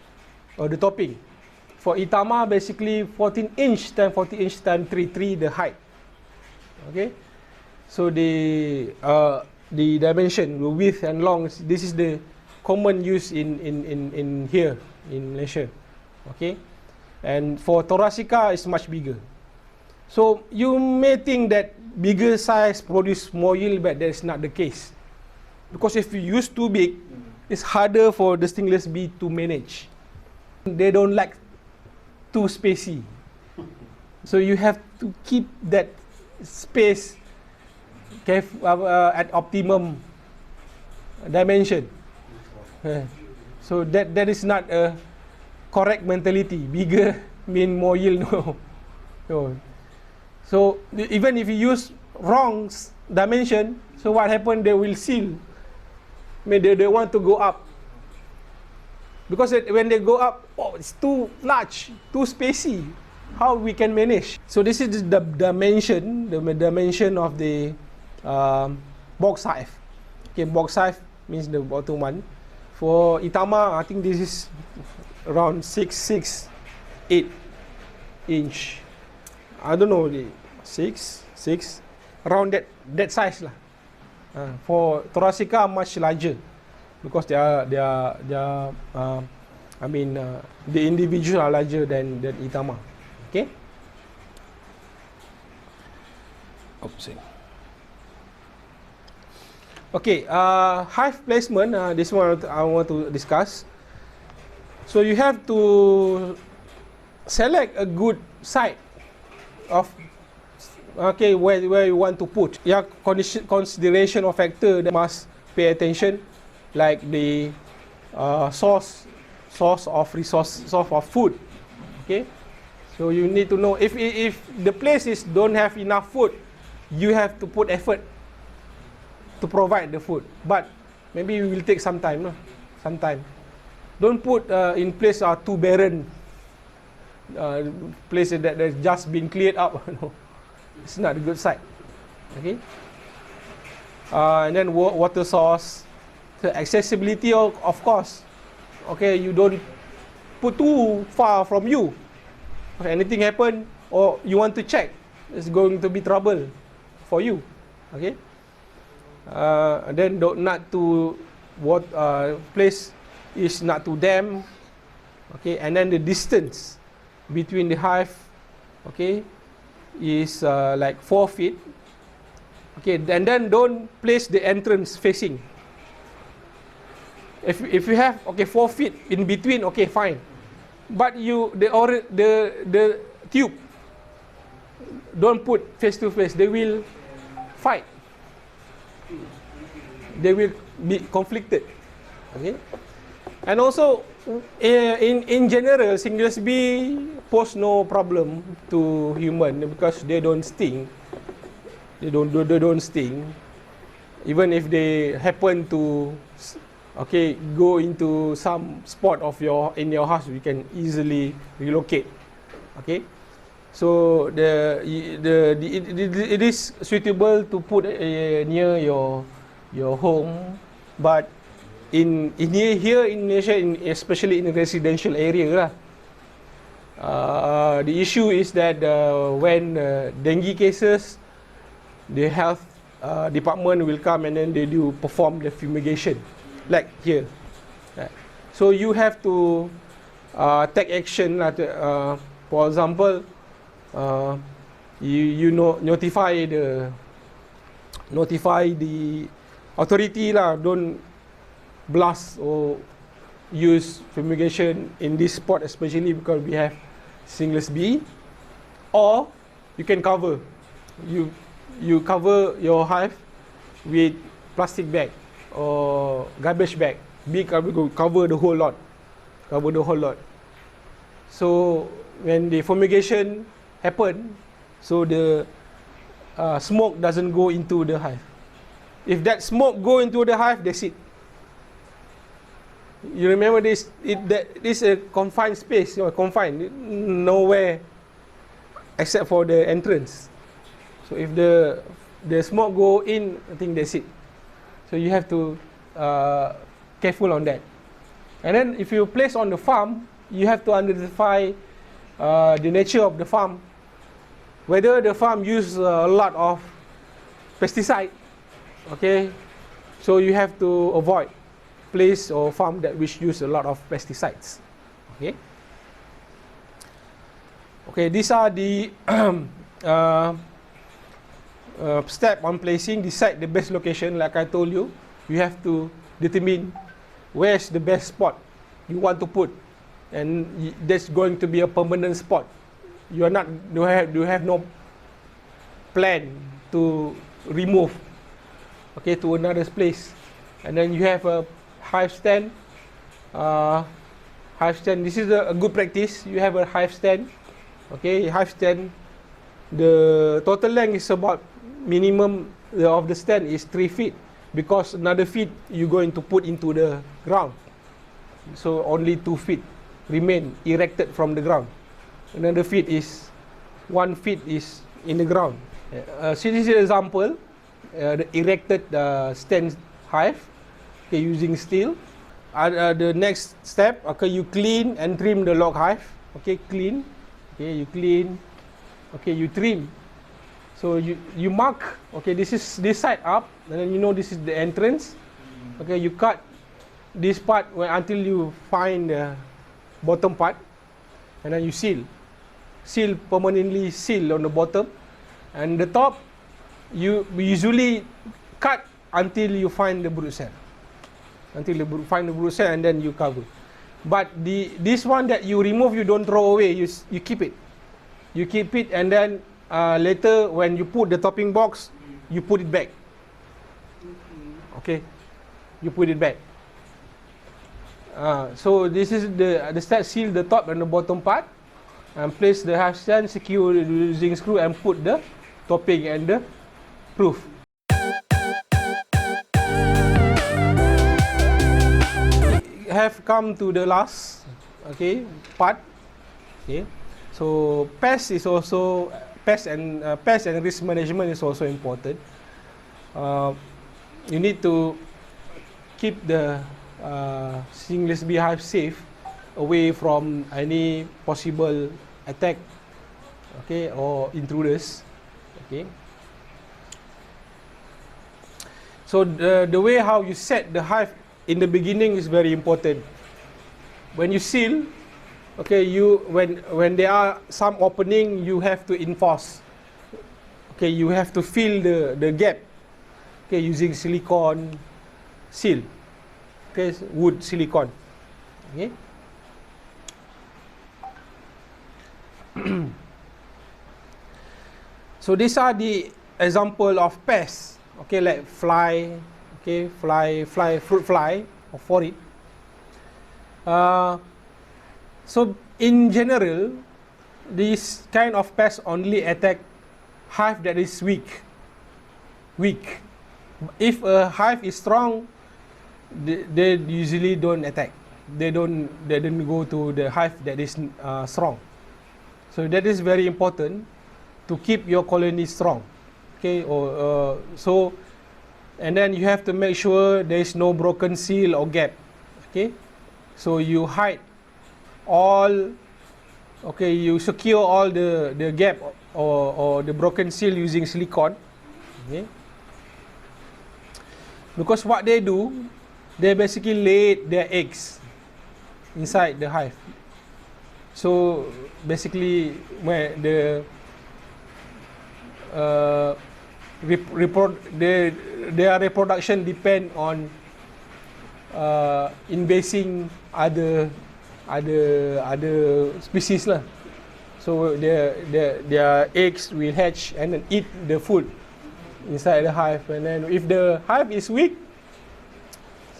or the topping. For Itama, basically 14 inch times 40 inch times 3 the height. Okay, so the dimension, the width and long, this is the common use in here in Malaysia. Okay, and for Thoracica it's much bigger. So you may think that bigger size produce more yield, but that's not the case. Because if you use too big, it's harder for the stingless bee to manage. They don't like too spacey. So you have to keep that space at optimum dimension. So that is not a correct mentality. Bigger mean more yield. No. So even if you use wrong dimension, so what happen? They will seal. I mean, they want to go up, because when they go up, oh, it's too large, too spacey. How we can manage? So this is the dimension, of the box hive. Okay, box hive means the bottom one. For Itama, I think this is around 6, 8 inch. I don't know, 6 around that size lah. For Thoracica, much larger, because they are the individuals are larger than Itama. Okay. Okay, hive placement, this one I want to discuss. So you have to select a good site of, okay, where you want to put. Yeah, consideration of factor that must pay attention, like the source of resource, source of food. Okay, so you need to know if the places don't have enough food, you have to put effort to provide the food, but maybe it will take some time. No? Some time. Don't put in place too barren places that has just been cleared up. No, it's not a good site. Okay. And then water source, the accessibility of course. okay, you don't put too far from you. If anything happen or you want to check, it's going to be trouble for you. Okay. Then not to what place is not too damp. Okay, and then the distance between the hive, okay, is like 4 feet. Okay, and then don't place the entrance facing. If you have 4 feet in between, okay, fine. But the tube don't put face to face. They will fight. They will be conflicted. Okay, and also in general, stingless bee pose no problem to human because they don't sting. They don't sting. Even if they happen to go into some spot of in your house, you can easily relocate. Okay, so it is suitable to put near your home, but here in Malaysia, especially in residential area, the issue is that when dengue cases, the health department will come and then they do perform the fumigation, like here. So you have to take action. For example, you notify the authority lah. Don't blast or use fumigation in this spot, especially because we have stingless bee. Or you can cover. You cover your hive with plastic bag or garbage bag. Cover the whole lot. So when the fumigation happen, so the smoke doesn't go into the hive. If that smoke go into the hive, that's it. You remember this? This is a confined space. Confined, nowhere except for the entrance. So if the smoke go in, I think that's it. So you have to careful on that. And then if you place on the farm, you have to identify the nature of the farm. Whether the farm use a lot of pesticide, okay, so you have to avoid place or farm that which use a lot of pesticides. Okay, these are the step on placing. Decide the best location. Like I told you, you have to determine where's the best spot you want to put, and that's going to be a permanent spot. You have no plan to remove, okay, to another place. And then you have a hive stand. This is a good practice. You have a hive stand. Okay, hive stand. The total length is about minimum of the stand is 3 feet, because another feet you're going to put into the ground. So only 2 feet remain erected from the ground. Another feet is 1 feet is in the ground. So this is an example, the erected stand hive, okay, using steel. The next step, okay, you clean and trim the log hive. Okay, clean. Okay, you clean. Okay, you trim. So you mark. Okay, this is this side up, and then you know this is the entrance. Okay, you cut this part until you find the bottom part, and then you seal permanently, seal on the bottom, and the top you usually cut until you find the brood cell, find the brood cell, and then you cover. But this one that you remove, you don't throw away. You keep it. You keep it, and then later when you put the topping box, you put it back. Okay, you put it back. So this is the step. Seal the top and the bottom part, and place the hive stand, secure using screw, and put the topping and the roof. Have come to the last part. Okay, so pest and risk management is also important. You need to keep the stingless beehive safe away from any possible attack, okay, or intruders, okay. So the way how you set the hive in the beginning is very important. When you seal, okay, when there are some opening, you have to enforce. Okay, you have to fill the gap. Okay, using silicone seal. Okay, wood silicone. Okay. So these are the example of pests. Okay, like fly. Okay, fruit fly, or for it. So in general, this kind of pests only attack hive that is weak. If a hive is strong, they usually don't attack. They don't go to the hive that is strong. So that is very important to keep your colony strong. Okay, or so, and then you have to make sure there is no broken seal or gap. Okay, so you hide all. Okay, you secure all the gap or the broken seal using silicone. Okay, because what they do, they basically lay their eggs inside the hive. So basically, where their reproduction depend on invading other species lah. So their eggs will hatch and then eat the food inside the hive. And then if the hive is weak,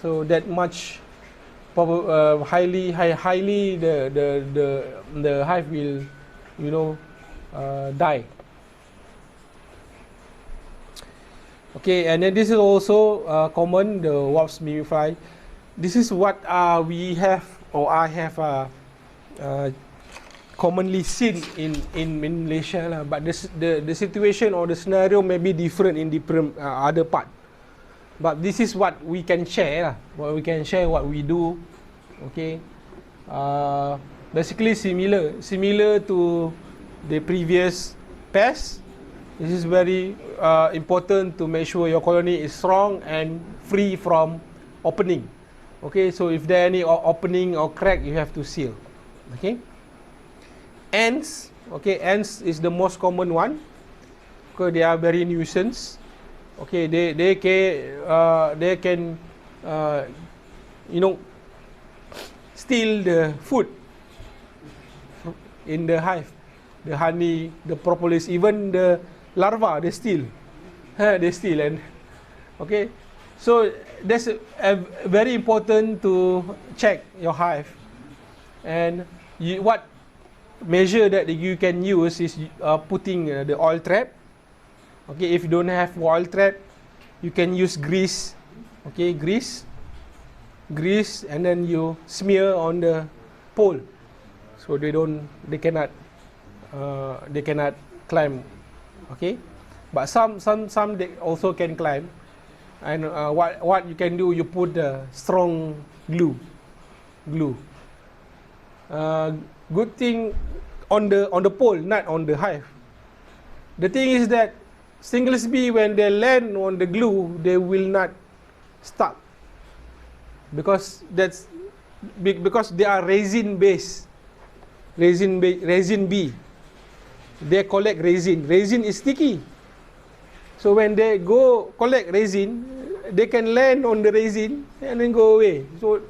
so that much highly the hive will, you know, die. Okay, and then this is also common, the wasp fly. This is what we have, or I have commonly seen in Malaysia lah. But the situation or the scenario may be different in different other part. But this is what we can share lah. What we can share, what we do. Okay, basically similar to the previous pest. This is very important to make sure your colony is strong and free from opening. Okay, so if there any opening or crack, you have to seal. Okay, ants. Okay, ants is the most common one. Okay, they are very nuisance. Okay, they can you know, steal the food in the hive, the honey, the propolis, even the larva, they steal. They steal. And okay, so that's very important to check your hive. And what measure that you can use is putting the oil trap. Okay, if you don't have oil trap, you can use grease. Okay, grease, and then you smear on the pole, so they cannot climb. Okay, but some they also can climb. And what you can do, you put the strong glue. Good thing on the pole, not on the hive. The thing is that stingless bee, when they land on the glue, they will not stuck, because they are resin based. Resin bee. They collect resin. Resin is sticky. So when they go collect resin, they can land on the resin and then go away. So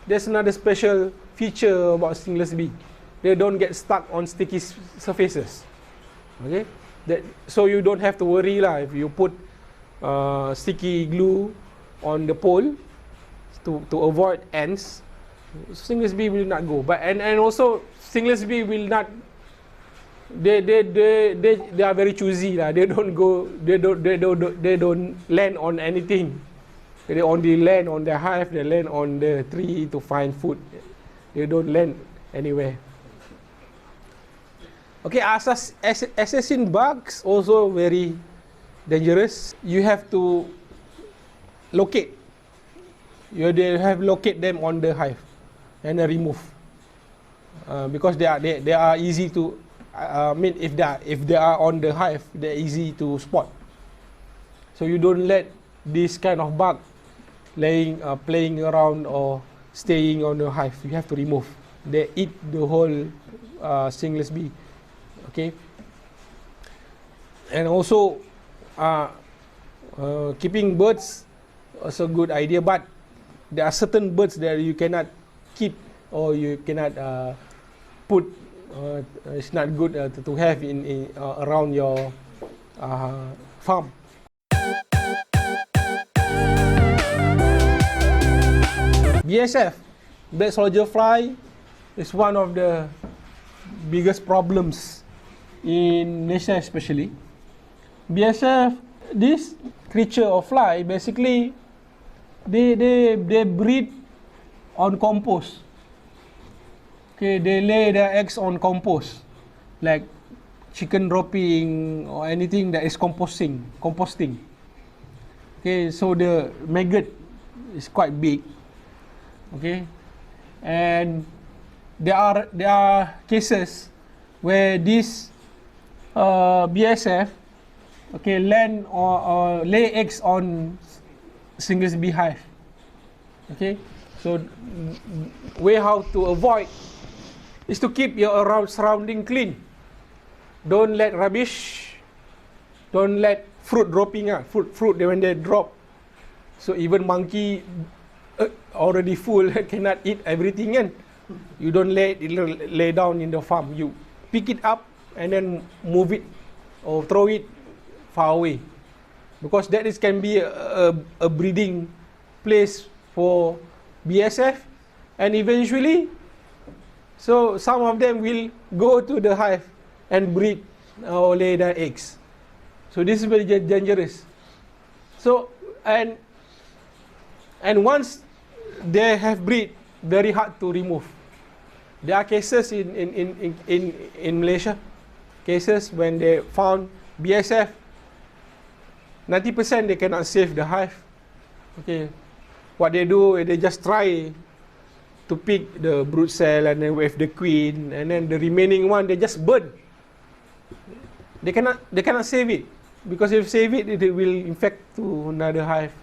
that's another special feature about stingless bee. They don't get stuck on sticky surfaces. Okay, so you don't have to worry lah if you put sticky glue on the pole to avoid ants. Stingless bee will not go. But and also stingless bee will not. They are very choosy lah. They don't land on anything. They only land on the hive. They land on the tree to find food. They don't land anywhere. Okay, assassin bugs also very dangerous. You have to locate they have locate them on the hive and remove because they are easy to I mean if they are on the hive, they're easy to spot. So you don't let this kind of bug playing around or staying on the hive. You have to remove. They eat the whole stingless bee. Okay. And also keeping birds is a good idea, but there are certain birds that you cannot keep or you cannot put. It's not good to have in around your farm. BSF, black soldier fly, is one of the biggest problems in Malaysia especially. BSF, this creature or fly, basically they breed on compost. Okay, they lay their eggs on compost, like chicken dropping or anything that is composting. Okay, so the maggot is quite big. Okay, and there are cases where this BSF, okay, land or lay eggs on stingless beehive. Okay, so way how to avoid is to keep your surrounding clean. Don't let rubbish. Don't let fruit dropping. Fruit when they drop. So even monkey already full cannot eat everything. And you don't lay down in the farm. You pick it up and then move it or throw it far away, because that can be a breeding place for BSF, and eventually. So some of them will go to the hive and breed or lay their eggs. So this is very dangerous. So and once they have breed, very hard to remove. There are cases in Malaysia, cases when they found BSF, 90% they cannot save the hive. Okay, what they do is they just try to pick the brood cell and then with the queen, and then the remaining one they just burn. They cannot save it, because if save it, it will infect to another hive.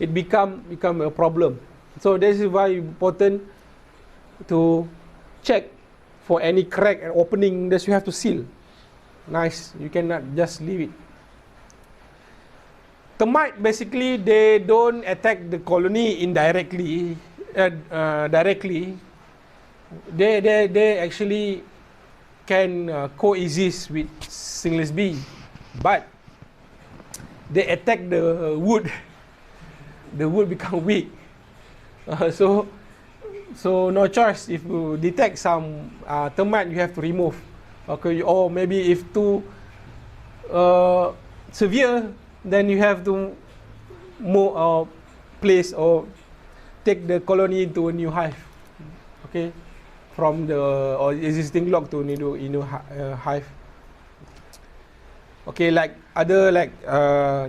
It become a problem. So this is why important to check for any crack and opening that you have to seal. Nice, you cannot just leave it. Termite basically they don't attack the colony indirectly. Directly, they actually can coexist with stingless bee, but they attack the wood. The wood become weak. So no choice. If you detect some termite, you have to remove. Okay, or maybe if too severe, then you have to move place or take the colony into a new hive. Okay, from the existing log to new hive. Okay, like other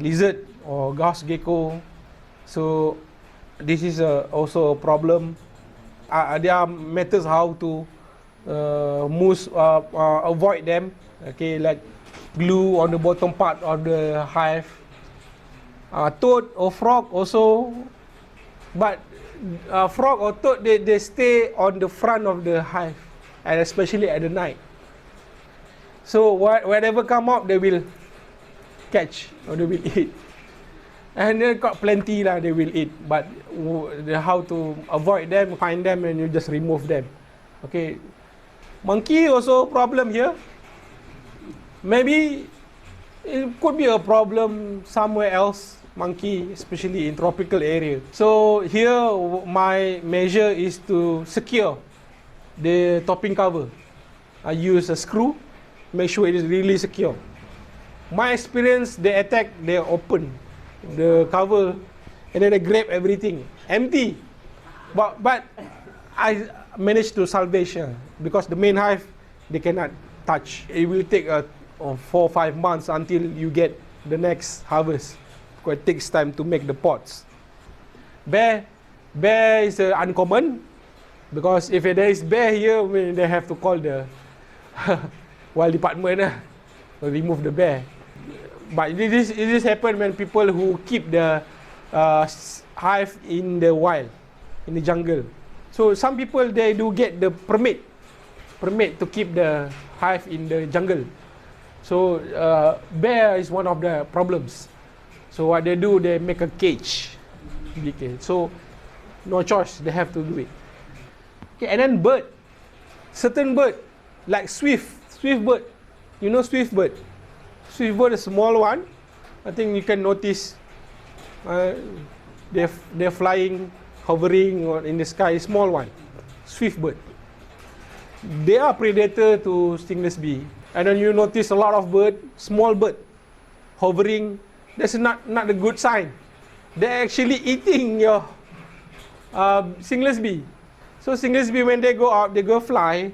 lizard or ghost gecko. So this is also a problem. There are methods how to avoid them. Okay, like glue on the bottom part of the hive. Toad or frog also, but frog or toad they stay on the front of the hive, and especially at the night. So whatever come out, they will catch or they will eat, and they got plenty lah. They will eat, but how to avoid them? Find them and you just remove them. Okay, monkey also problem here. Maybe it could be a problem somewhere else. Monkey, especially in tropical area. So here my measure is to secure the topping cover. I use a screw, make sure it is really secure. My experience, they attack, they open the cover and then they grab everything, empty. But I managed to salvage because the main hive they cannot touch. It will take 4 or 5 months until you get the next harvest. It takes time to make the pots. Bear, Bear is uncommon, because if there is bear here, they have to call the wild department to remove the bear. But this happen when people who keep the hive in the wild, in the jungle. So some people, they do get the permit to keep the hive in the jungle. So bear is one of the problems. So what they do, they make a cage. Okay. So no choice, they have to do it. Okay, and then bird, certain bird like swift bird. You know swift bird? Swift bird is a small one. I think you can notice they're flying, hovering or in the sky. Small one, swift bird. They are predator to stingless bee. And then you notice a lot of bird, small bird, hovering. That's not a good sign. They're actually eating your stingless bee. So stingless bee, when they go out, they go fly,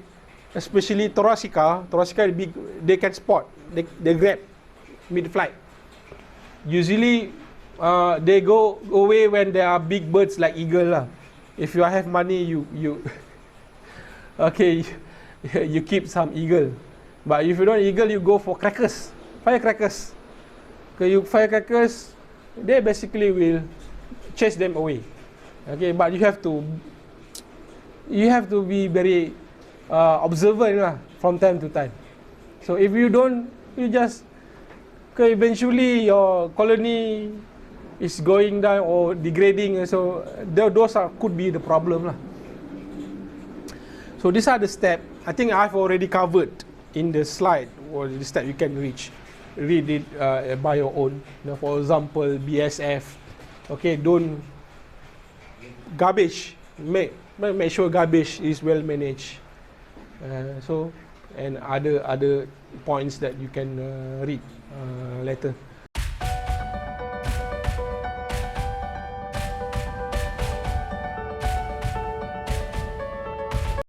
especially thoracica. Thoracica big, they can spot. They grab mid-flight. Usually, they go away when there are big birds like eagle lah. If you have money, you okay, you keep some eagle. But if you don't eagle, you go for crackers, firecrackers. Okay, you firecrackers, they basically will chase them away. Okay, but you have to be very observant lah, from time to time. So if you don't, you just okay, eventually your colony is going down or degrading. So those could be the problem lah. So these are the steps. I think I've already covered in the slide, or the step you can read it by your own. You know, for example, BSF. Okay, don't garbage. Make sure garbage is well managed. So and other points that you can read later.